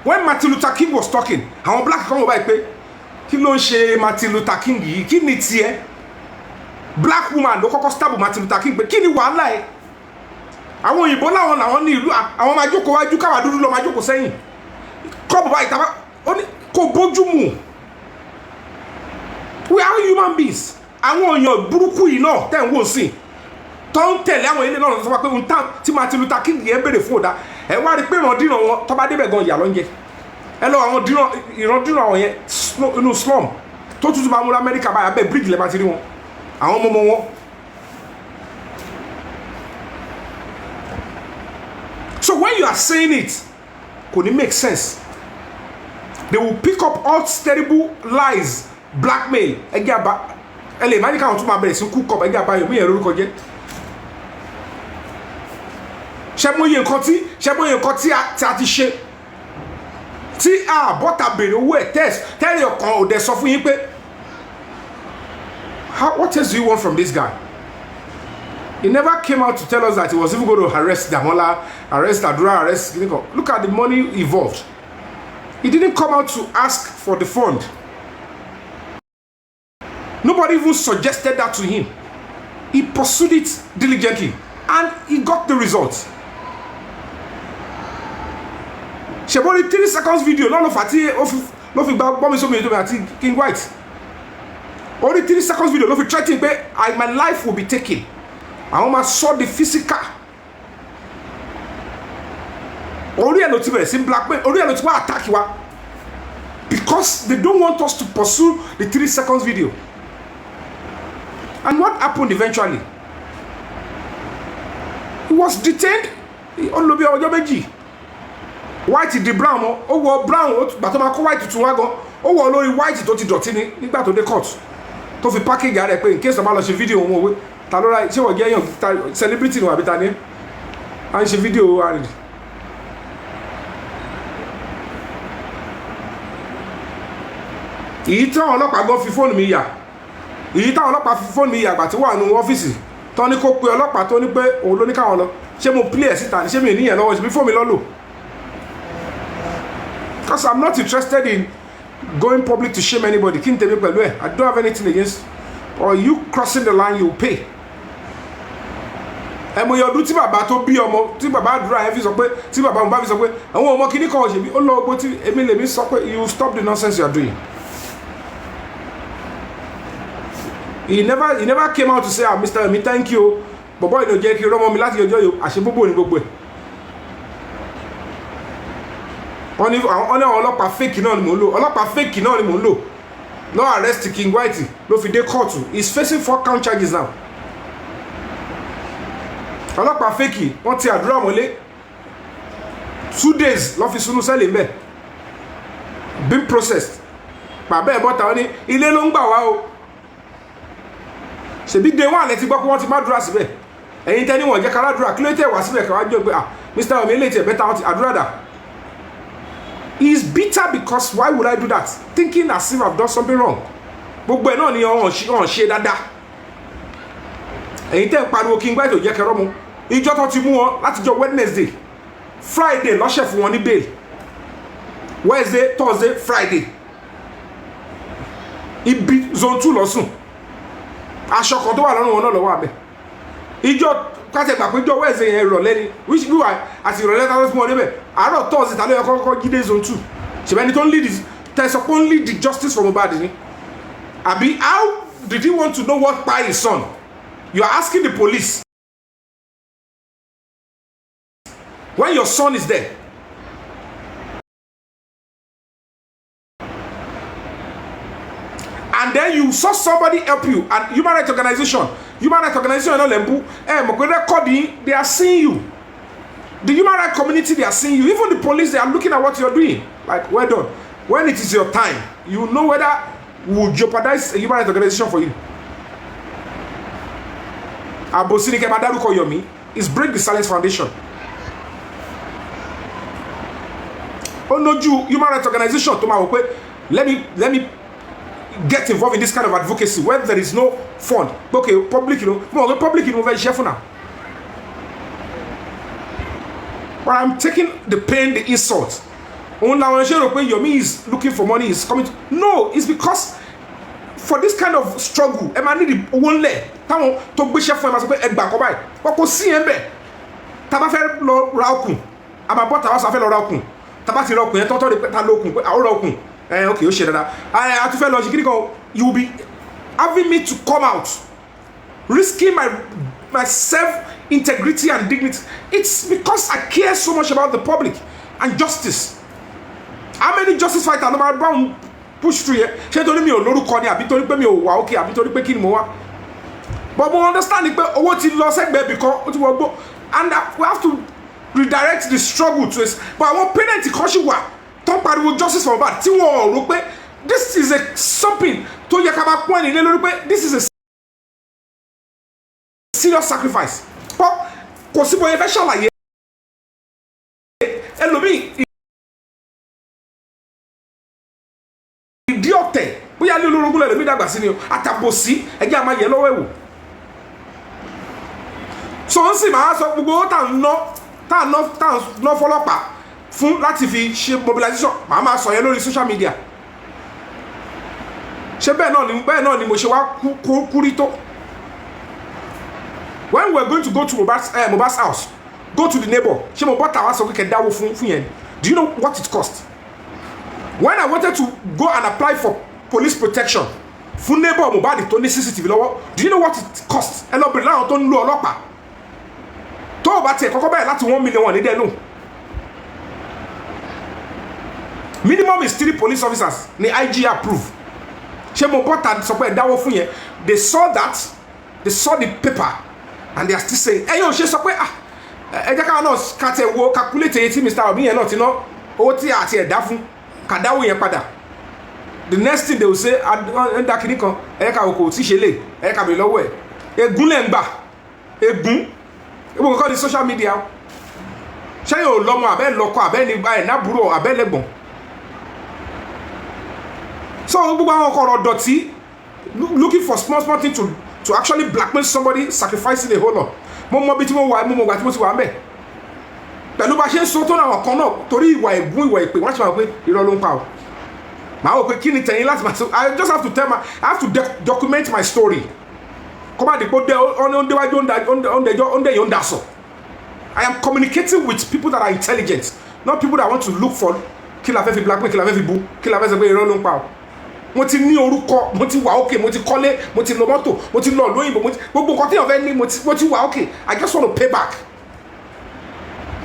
when Martin Luther King was talking àwọn black kan wọ́n báyìí pé kí ló ń ṣe Martin Luther King yìí kí ni tiẹ̀ black woman ló kọ́kọ́ stab Martin Luther King pé kí ni wàhálà ẹ̀ àwọn òyìnbó làwọn ní ìlú àwọn máa jókòó wájú káwa dúdú lọ máa jókòó sẹ́yìn kọ́ bàbá ìtàbá ó ní kò bójú mu we are human beings àwọn èèyàn burúkú yìí náà tẹ̀ ń wò sí tó ń tẹ̀lé àwọn ilé náà sọ pé ohun tí Martin Luther King yẹn béèrè fún ọ̀dà ẹ wá rí pé ìrandíran wọn tó bá débẹ̀ gan ìyà ló ń jẹ ẹ lọ àwọn ìrandíran àwọn yẹn inú slum tó tútù bá mú lamẹ́ríkà báyà bẹ́ẹ̀ bíríkì lẹ́ẹ̀ bá ti rí wọn àwọn ọmọ wọn. So when you are saying it kò ní make sense they will pick up all terrible lies blackmail ẹgbẹ́ àbá ẹ lè má ní káwọn tún máa bẹ̀rẹ̀ sí cook up ẹgbẹ́ àbá Yomi yẹn lórúkọ jẹ́ ṣẹ́móye nǹkan tí a ti ṣe tí a bọ́ta bèrè owó ẹ̀ tẹ́lẹ̀ ọ̀kan ò dẹ̀ sọ fún yín pé what else do you want from this guy? He never came out to tell us that he was even going to arrest Damola, arrest Adura, arrest Kiniko. Look at the money involved. He didn't come out to ask for the fund. Nobody even suggested that to him. He pursued it diligently. and he got the result. She bought a 3 seconds video, none of Fati, no fi bomb so me to King White. Only 3 seconds video, no fi threatening, my life will be taken. I almost saw the physical. Only a notice in black men, only a notice attack you are. Because they don't want us to pursue the 3 seconds video. And what happened eventually? He was detained. White the brown, brown, but white to wagon. White to dotini, nígbà tó dé court. To fi package are in case of a video mo ta lo ra ṣé wo je yan celebrity no abita ni. An ṣe video and èyí tí àwọn ọlọ́pàá gan fi fóònù mi yà èyí táwọn ọlọ́pàá fi fóònù mi yà àgbà tí wà nínú ọ́fíìsì tó ní kó pe ọlọ́pàá tó ní pé òun ló ní káwọn lọ ṣé mo play ẹ̀ síta ní ṣé mi níyẹn lọ́wọ́ ṣe bí fóònù mi lọ́lò. Because I'm not interested in going public to shame anybody. Kí n tẹ̀mí pẹ̀lú ẹ̀. I don't have anything against or you crossing the line you pay. Ẹ̀mọ̀ yọ ọdún tí bàbá tó bí ọmọ tí bàbá àdúrà ẹ̀ fi sọ pé tí bàbá mo bá fi sọ pé àwọn ọmọ kìíní kan ọ̀ṣẹ̀bí ó lọ ọgbó tí èmi lèmi sọ pé you stop the nonsense you are doing. He never came out to say, Mr. Yomi, thank you. But boy, no jẹ́ kí rọ́mọ mi láti ọjọ́ yìí àṣebóbó ní gbogbo ẹ̀. Wọ́n ní àwọn ọlọ́pàá fake náà ni mò ń lò. Ọlọ́pàá fake náà ni mò ń lò. Lọ arrest King White ló fi dé court. He's facing 4 count charges now. Ọlọ́pàá fake wọ́n ti àdúrà mọ́lé 2 days lọ́ fi sunu sẹ́lẹ̀ mbẹ́. Being processed. Bàbá ẹ̀ bọ́ta wọn ní ilé ló ń gbà wá o. Ṣebí day 1 lẹ́ti gbọ́ pé wọ́n ti má dúrà síbẹ̀. Ẹ̀yin tẹ́ ní wọ́n jẹ́ kára dúrà kí ló tẹ̀ wá síbẹ̀ káwá jọ pé Mr. Yomi lè tẹ̀ bẹ́ta àdúrà dà. He is bitter because why would I do that? Thinking as if I've done something wrong. Gbogbo ẹ̀ náà ni ọ̀hún ṣe dáadáa. Ẹ̀yin tẹ́ ń pariwo King White ò jẹ́ kẹrọ́ mu. Ìjọ tó ti mú wọn láti jọ Wednesday. Friday lọ́ṣẹ̀ fún wọn ní bail. Wednesday, Thursday, Friday. Ibi zone 2 lọ́sùn. Aṣọ kan tó wà lọ́rùn wọn náà lọ́wọ́ àbẹ̀. Ìjọ kátẹ̀gbà pé ìjọ Wednesday yẹn ìrọ̀lẹ́ ni which we were àti ìrọ̀lẹ́ tá ló fún wọn níbẹ̀ àárọ̀ Thursday tàbí ẹ̀kọ́ kọ́kọ́ jíde zone 2 ṣèbẹ́ni tó ń lead tẹ̀sán pé ó ń lead the justice for Mohbad ni àbí how did he want to know what kpai his son? You are asking the police when your son is there. And then you saw somebody help you, and human rights organization they are seeing you. The human rights community, they are seeing you. Even the police, they are looking at what you're doing. Like, well done. When it is your time, you know whether we will jeopardize a human rights organization for you. Abosini Kemadaruko Yomi is Break the Silence Foundation. Oh no, you human rights organization to my let me get involved in this kind of advocacy where there is no fund. Okay, public, public, very careful now. But I'm taking the pain, the insult. Yomi is looking for money, is coming to, no, it's because for this kind of struggle, I need the one leg. To be chef for myself, Egba Kobai. But go see him there. Tabafe lo raukun. About Tabafe lo raukun. Tabati raukun, Toto de Talokun, our raukun. Okay, you share that. I have to feel logically go. You will be having me to come out, risking my self integrity and dignity. It's because I care so much about the public and justice. How many justice fighters no matter push through here? She told me olórúkọ ni àbí torí pé mi ò wà okay àbí torí pé kíni mo wà. But we understand pé owó ti lọ segbe because ó ti wọ gbó, and we have to redirect the struggle to it. But our parents kan ṣì wà. Talk about justice for Mohbad. Tí wọ́n rò pé this is a something tó yẹ ká máa pọ́n ní ilé lórí pé this is a serious sacrifice. Kò sí bóyá fẹ́ ṣàlàyé ẹlòmíì ìdí ọ̀tẹ̀ bóyá ní olórogún lẹ́lòmíì dàgbà sí ni o àtàbòsí ẹjẹ́ àmà yẹ lọ́wọ́ ẹ̀wò. So ń sì máa sọ gbogbo tá à ń ná fọlọ́pàá fún láti fi ṣe mobilization màá máa sọ yẹn lórí social media. Ṣé bẹ́ẹ̀ náà ni mo ṣe wá kúrí tó. when we were going to go to Mohbad's house, go to the neighbor, she Mohbad house, we can dawo fún yẹn. Do you know what it cost? When I wanted to go and apply for police protection, fún neighbor Mohbad tó ní CCTV lọ́wọ́, do you know what it cost? Ẹ lọ bèrè láwọn tó ń lo ọlọ́pàá. Tó o bá tiẹ̀ kọ́kọ́ bẹ̀rẹ̀ láti 1 million ní dẹ́nu. Minimum is 3 police officers ni IG approve. Ṣé Mohbad sọ pé ẹ dáwọ́ fún yẹn? They saw that, they saw the paper, and they are still saying, ẹ yóò ṣe sọ pé ẹ jẹ́ káwọn náà kàtẹ́ wo calculate èyí tí Mr. Obi yẹn náà ti ná owó tí àti ẹ̀dá fún kàdáwó yẹn padà. The next thing they will say, ẹ dá kiri kan ẹ ká òkò tí ṣe lè ẹ ká bèrè lọ́wọ́ ẹ̀. Ègún lẹ̀ ń gbà, ègún. Ìwọ̀n kọ́ ni social media. Ṣé yóò lọ́mọ àbẹ́ lọ́kọ àbẹ́ ní ẹ̀ nábúrò àbẹ́ lẹ́gbọ̀n? So gbogbo àwọn ọkọ̀ ọ̀rọ̀ dọ̀tí looking for small thing to actually blackmail somebody, sacrificing a whole lot. Mo mọ bí tí mo wà, mo mọ ìgbà tí mo ti wà ńbẹ̀. Pẹ̀lú bá ṣe ń sọ tó náà kan náà torí ìwà ègún ìwà ìpè wọ́n ṣe máa pé irọ́ ló ń pa o. Màá wò pé kí ni tẹ̀yìn láti máa sọ, I just have to tell I have to document my story. Kọ́ bá dìpọ̀ dé ọ̀ndẹ̀wájú ọ̀ndẹ̀yọ̀ ń dasọ̀. I am communicating with people that are intelligent, not people that want to look for kí la fẹ́ fi blackmail, kí la fẹ́ fi bú, kí la fẹ́ sọ pé irọ́ ló ń pa o. Mo ti ní orúkọ, mo ti wà okay, mo ti kọ́lé, mo ti lọ mọ́tò, mo ti lọ lóyìnbó, gbogbo nǹkan tí èèyàn fẹ́ ní mo ti wà okay. I just want to pay back.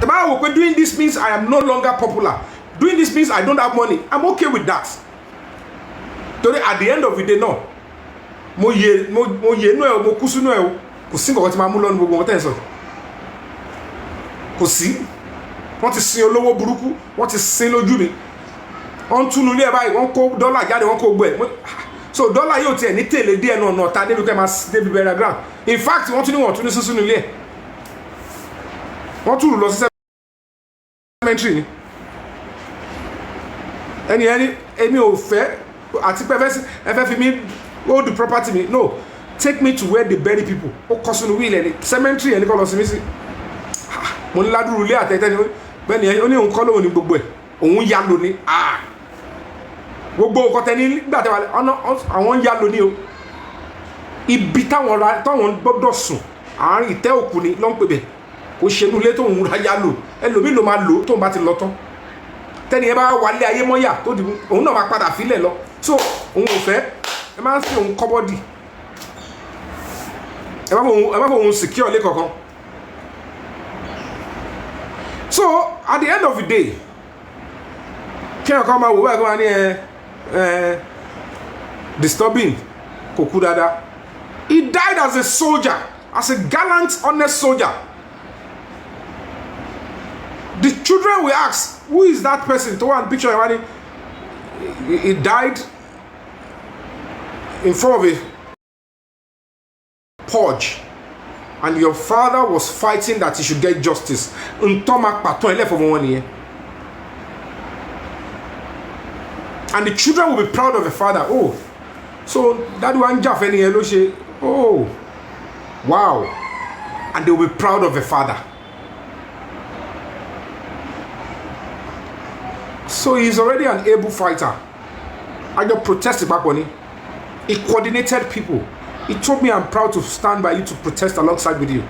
The man will say doing this means I am no longer popular. Doing this means I don't have money. I'm okay with that. Today at the end of the day no. Mo ye no e mo kú sínú ẹ o. Kò sí nǹkan tí máa mú lọ́nu gbogbo wọn tẹ́ sọ. Kò sí. Wọ́n ti sin olówó burúkú, wọ́n ti sin lójú mi. On tunu ní ẹ báyìí wọ́n kó dọ́là jáde wọ́n kó gbẹ. So dọ́là yóò tiẹ̀ ní tèlé díẹ̀ náà náà ta débi kẹ́ máa débi bẹ̀rẹ̀ ground. In fact wọ́n tún ní sísún nílé ẹ̀. Wọ́n tún lọ sí cemetery ni. Ẹni èmi ò fẹ́ àti pé ẹ fẹ́ fi mí hold the property mi. No, take me to where they bury people. Ó kọ́ sínú wíìlì ẹni cemetery ẹni kọ́ lọ sí mi sí. Mo ní ládùúrú ilé àtẹ̀tẹ̀ ni bẹ́ẹ̀ni ó ní òun kọ́ lóhun ní gbogbo ẹ̀. Òun yá lò ní gbogbo nǹkan tẹni nígbà tẹwà àwọn yá lò ní o. Ibi táwọn gbọ́dọ̀ sùn àárín ìtẹ́ òkú ni ló ń pè bẹ̀. Kò ṣe inú ilé tó ń ra yá lò ẹlòmíì ló máa lò tó ń bá ti lọ tán. Tẹ́ni ẹ bá wálé ayé mọ́yà tó dìbò òun náà máa padà fílẹ̀ lọ. So òun ò fẹ́ ẹ máa ń fi òun kọ́bọ́dì. Ẹ má fọ òun secure lé kankan. So at the end of the day, kí ọkọ̀ máa wò báyìí kí wọ́n ní disturbing kò kú dáadáa. He died as a soldier, as a gallant, honest soldier. The children will ask, who is that person? To one picture, he died in front of a purge, and your father was fighting that he should get justice. And the children will be proud of the father. Oh, so that one Jaff any Eloshe. Oh, wow. And they will be proud of the father. So he's already an able fighter. I just protested back on him. He coordinated people. He told me I'm proud to stand by you to protest alongside with you.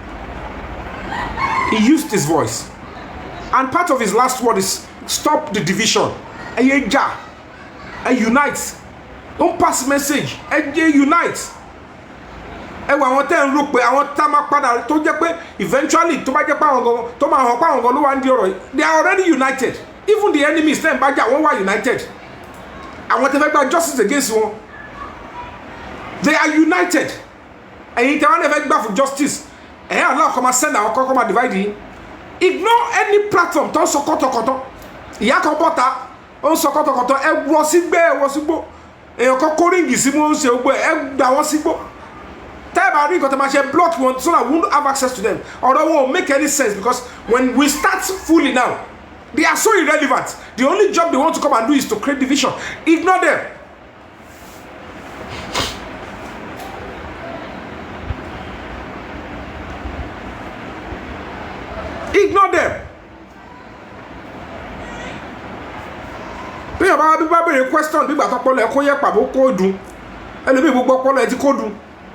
He used his voice. And part of his last word is stop the division. Unite. Don't pass message. Unite. Àwọn tẹ́ ń rò pé àwọn tá máa padà tó jẹ́ pé eventually tó bá jẹ́ pé àwọn gan tó máa hàn pé àwọn gan ló wà ń di ọ̀rọ̀ yìí. They are already united. Even the enemies tẹ́ ń bá jà wọ́n wà united. Àwọn tẹ́ fẹ́ gba justice against wọn. They are united. Ẹ̀yin tẹ́ wọ́n lè fẹ́ gbà fún justice. Ẹ̀yin àlọ́ kọ́ máa send àwọn kọ́kọ́ máa divide yìí. Ignore any platform tó ń sọ kọ́tọ̀kọ́tọ̀. Ìyá kan bọ́ta ó ń sọ kọ́tọ̀kọ́tọ̀ ẹ wọ sígbẹ́ ẹ wọ sígbó. Èèyàn kan kórìngì sí mú ń ṣe ogbó ẹ gbà wọ́n sígbó. Tell about it because block one so that we won't have access to them. Or that won't make any sense because when we start fully now, they are so irrelevant. The only job they want to come and do is to create division. Ignore them. Ignore them. Bí bá bẹ̀rẹ̀ question bí gbàtọ́ pọ́lọ ẹ kó yẹ pàbó kó dùn. Ẹlòmíì gbogbo ọpọlọ ẹ ti kó dùn.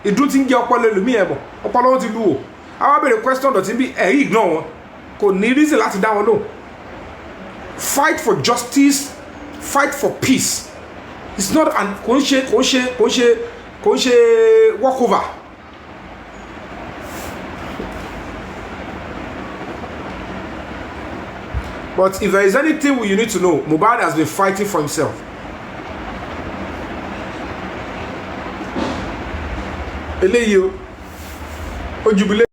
Ìdún ti ń jẹ ọpọlọ ẹlòmíì ẹ̀bọ̀. Ọpọlọ wọn ti lú o. Àwọn abẹ́rẹ́ question dọ̀tí bí ẹ̀yìn ignore wọn kò ní reason láti dá wọn lò. Fight for justice, fight for peace. It's not an kò ń ṣe walkover. But if there is anything you need to know, Mohbad has been fighting for himself. Eléyìí o jubilate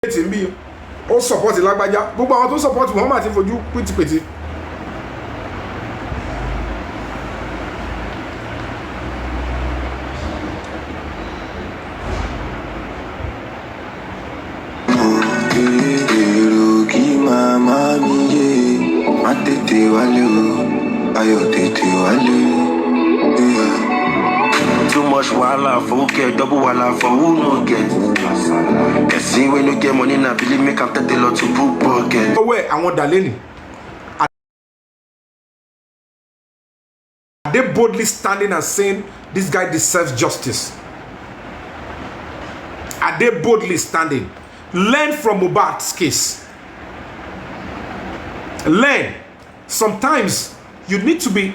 ń bí o support Lágbájá gbogbo àwọn tó support Muhammad ti fojú pìtìpìtì. Too much wala for who get, double wala for who no get. Can see when you get money now, believe me, can take a lot to book pocket. Where I want Daleni. Are they boldly standing and saying this guy deserves justice? Are they boldly standing? Learn from Mohbad's case. Learn. Sometimes you need to be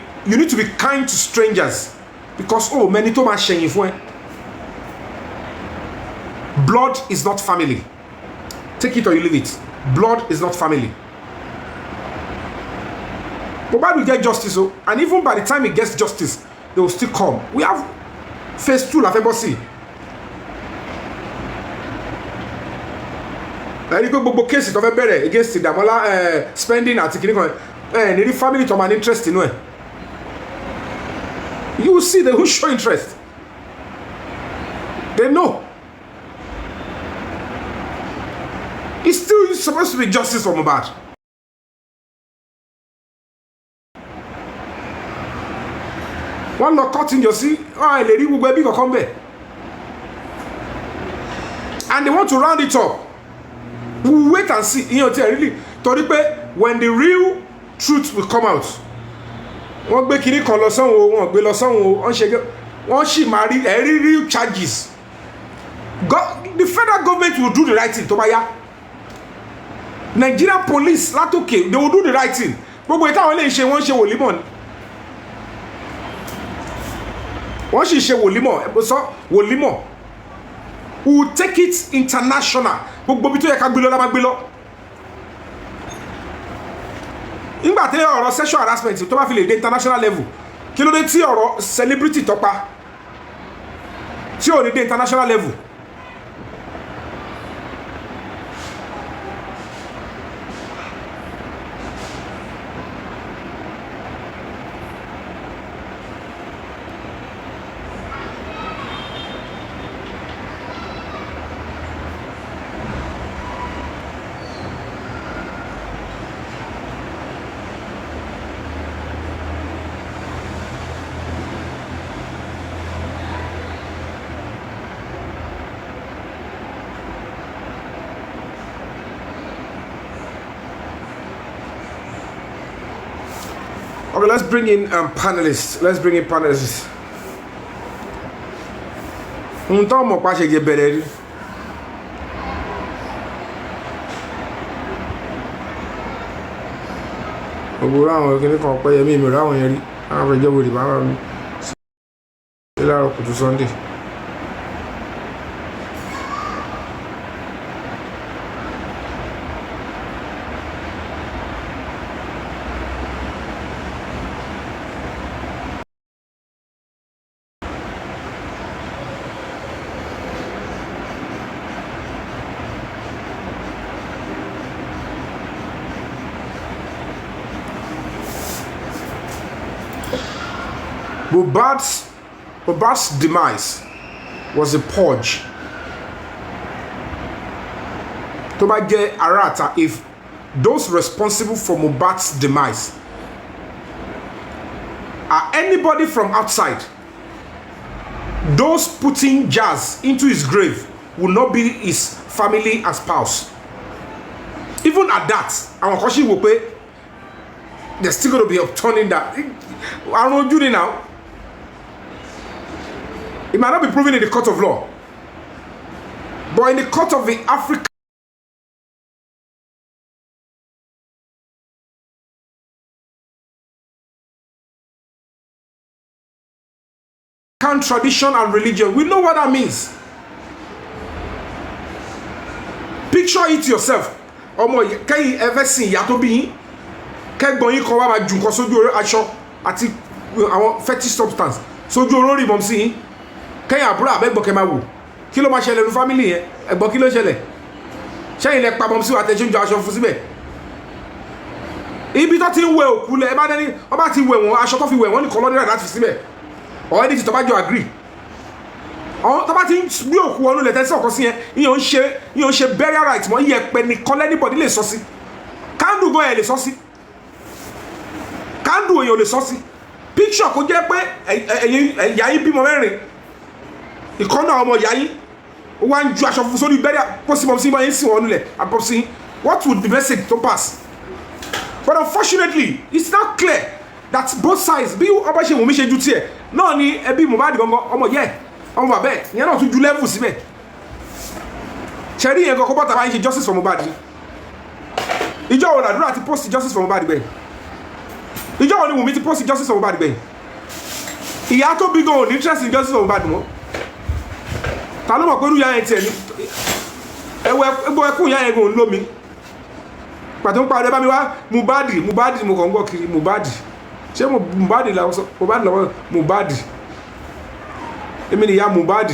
kind to strangers because many to ma shame for. Blood is not family. Take it or you leave it. Blood is not family. Mohbad will get justice, and even by the time he gets justice, they will still come. We have phase 2 like embassy. Like gbogbo case tó fẹ́ bẹ̀rẹ̀ against Damola spending àti kini kan ní family to man interest in it. You will see they will show interest. They know. It's still supposed to be justice for Mohbad. One lock cutting you see, lady will be come back. And they want to round it up. We'll wait and see. You know, really, when the real truth will come out. Wọ́n gbé kiri kan lọ sọ́hun o, wọ́n gbé lọ sọ́hun o, wọ́n sì máa rí real charges. The federal government will do the right thing tó bá yá. Nigerian police látòkè, they will do the right thing. Gbogbo ìtàwọn lè ṣe wọ́n ṣe wòlímọ̀ ni. Wọ́n sì ṣe wòlímọ̀. We will take it international. Gbogbo bí tó yẹ ká gbé lọ la máa gbé lọ. Nígbà tí ọ̀rọ̀ sexual harassment tó bá fi lè dé international level, kí ló dé tí ọ̀rọ̀ celebrity tọ́pa tí ò ní dé international level? Okay, let's bring in panelists. Ohun tó mọ̀ pa ṣe jẹ bẹ̀rẹ̀ rí. Gbogbo àwọn kìnnì kan pẹ́ yẹmí mi ráwọn yẹn rí. Àwọn afẹ́jọ́ wòlé bá wà mí. Ṣé láàárọ̀ kùtù Sunday? Mohbad's demise was a purge. Tó bá jẹ́ arata, if those responsible for Mohbad's demise are anybody from outside, those putting jazz into his grave will not be his family and spouse. Even at that, àwọn kan ṣì wò pé they're still going to be upturning that. I don't know now. It might not be proven in the court of law. But in the court of the African tradition and religion, we know what that means. Picture it yourself. Can you ever see Yatobi? Can you come out and soju aṣọ àti àwọn fetish substance? Soju olórí mom sí. Can you abura abeg boke ma wo? Kí ló máa ṣẹlẹ̀ ní family yẹn? Ẹ̀gbọ́n kí ló ṣẹlẹ̀? Ṣé ilẹ̀ pa mom sí wa tẹ̀sí ń jọ aṣọ fún síbẹ̀? Ibi tó ti ń wẹ òkú lẹ̀ ẹ bá dẹ́ni wọ́n bá ti wẹ̀ wọ́n aṣọ tó fi wẹ̀ wọ́n ní kọ́lọ́dún rẹ̀ láti fi síbẹ̀. Already ti tó bá jọ agree. Tó bá ti gbé òkú ọ̀nù lẹ̀ tẹ́sí ọ̀kan sí yẹn ìyẹn ò ń ṣe burial right mọ́ iyẹ̀pẹ̀ nìkan lẹ́nìbọ̀dì lè sọ sí. Candle gan ẹ̀ lè sọ sí. Candle èèyàn lè sọ sí. Picture kò jẹ́ pé ẹ̀yà yín bímọ mẹ́rin ìkọ́nà ọmọ ìyá yín ó wá ń ju aṣọ funfun sórí burial pósìmọ̀ sí ìmọ̀ yín sí wọn lẹ̀ àpọ̀sí. What would the message to pass? But unfortunately it's not clear that both sides bí ọba ṣe Wunmi ṣe ju tiẹ̀ náà ni ẹbí Mohbad gangan ọmọ yẹ ọmọ bàbá ẹ̀ ìyẹn náà tún ju level síbẹ̀ ṣẹ̀rí yẹn kọ́kọ́ bọ́ta bá ń ṣe justice for Mohbad ìjọ wo làdúrà ti post justice for Mohbad gbẹ̀yìn ìjọ wo ni Wunmi ti post justice for Mohbad gbẹ̀yìn ìyá tó bí gan ò ní interest in justice for Mohbad mọ́ ta ló mọ̀ pé irú ìyá yẹn tiẹ̀ ní ẹgbọ́ ẹkún ìyá yẹn gan ò ń lómi pàtó ń parí ẹ bá mi wá Mohbad mo kàn ń gbọ́ kiri Mohbad ṣé Mohbad làwọn sọ Mohbad làwọn Mohbad èmi nìyá Mohbad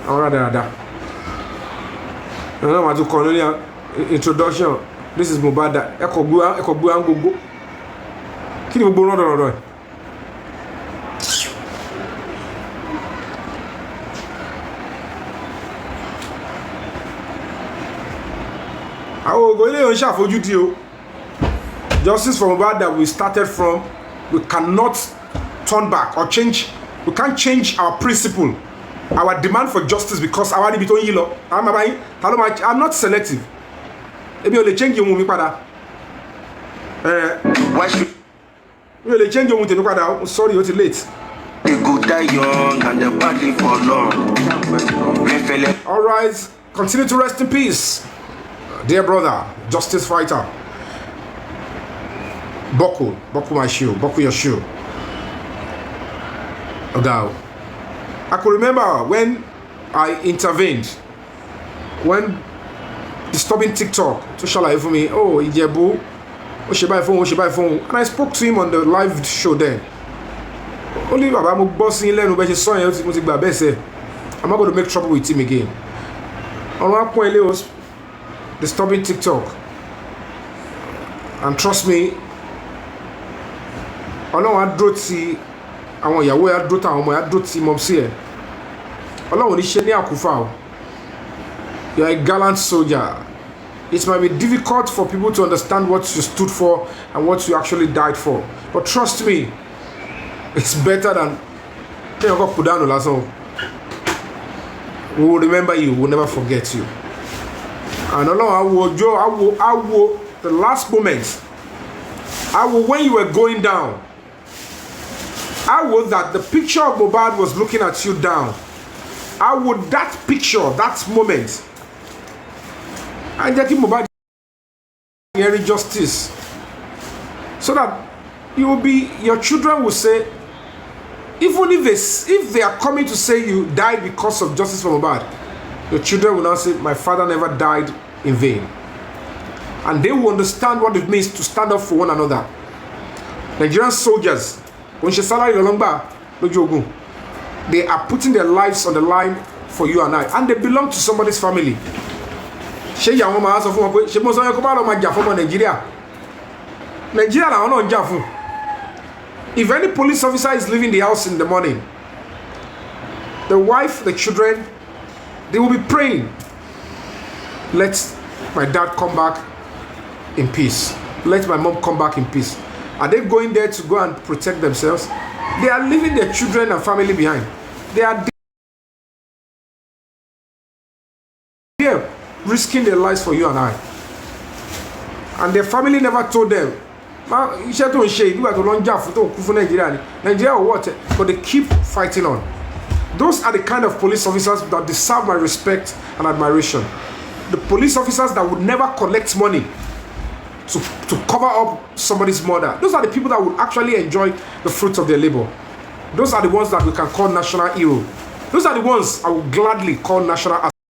àwọn rádaràda ẹ̀rọ àwọn àtúkọ̀ lórí introduction this is Mohbad ẹ̀kọ́ gbé wa ń gbogbo kí ni gbogbo rọ́dọ̀rọ̀dọ̀ ẹ̀ àwọn ògùn ilé ìhòòhùn ṣàfojúdi o. Justice for Mohbad that we started from, we cannot turn back or change. We can't change our principle, our demand for justice because our debit on yilo. I'm not selective. Maybe you'll change your Wunmi pada. Why should you'll change your Wunmi pada? Sorry, you're too late. they go die young and the body for long? All right, continue to rest in peace, dear brother, justice fighter. Buckle my shoe, buckle your shoe. Okay. I could remember when I intervened, when disturbing TikTok to shall for me, oh, Ijebu, oh, she buy phone, and I spoke to him on the live show then. Only Baba, I'm bossing in Lenu, but she saw him, I'm not going to make trouble with him again. On one point, he was disturbing TikTok, and trust me, Ọlọ́run á dúró ti àwọn ìyàwó á dúró táwọn ọmọ á dúró ti mọ̀ sí ẹ̀ Ọlọ́run ní ṣe ní àkúfà o. You are a gallant soldier. It might be difficult for people to understand what you stood for and what you actually died for, but trust me, it's better than we will remember you, we will never forget you. And Ọlọ́run I will the last moments, when you were going down, I would that the picture of Mohbad was looking at you down. I would that picture, that moment, and get Mohbad justice, so that you will be, your children will say, even if they are coming to say you died because of justice for Mohbad, your children will now say, my father never died in vain, and they will understand what it means to stand up for one another. Nigerian soldiers, they are putting their lives on the line for you and I, and they belong to somebody's family. If any police officer is leaving the house in the morning, the wife, the children, they will be praying, let my dad come back in peace, let my mom come back in peace. Are they going there to go and protect themselves? They are leaving their children and family behind. They are there risking their lives for you and I. And their family never told them, Nigeria or what? But they keep fighting on. Those are the kind of police officers that deserve my respect and admiration. The police officers that would never collect money to cover up somebody's murder. Those are the people that would actually enjoy the fruits of their labor. Those are the ones that we can call national hero. Those are the ones I would gladly call national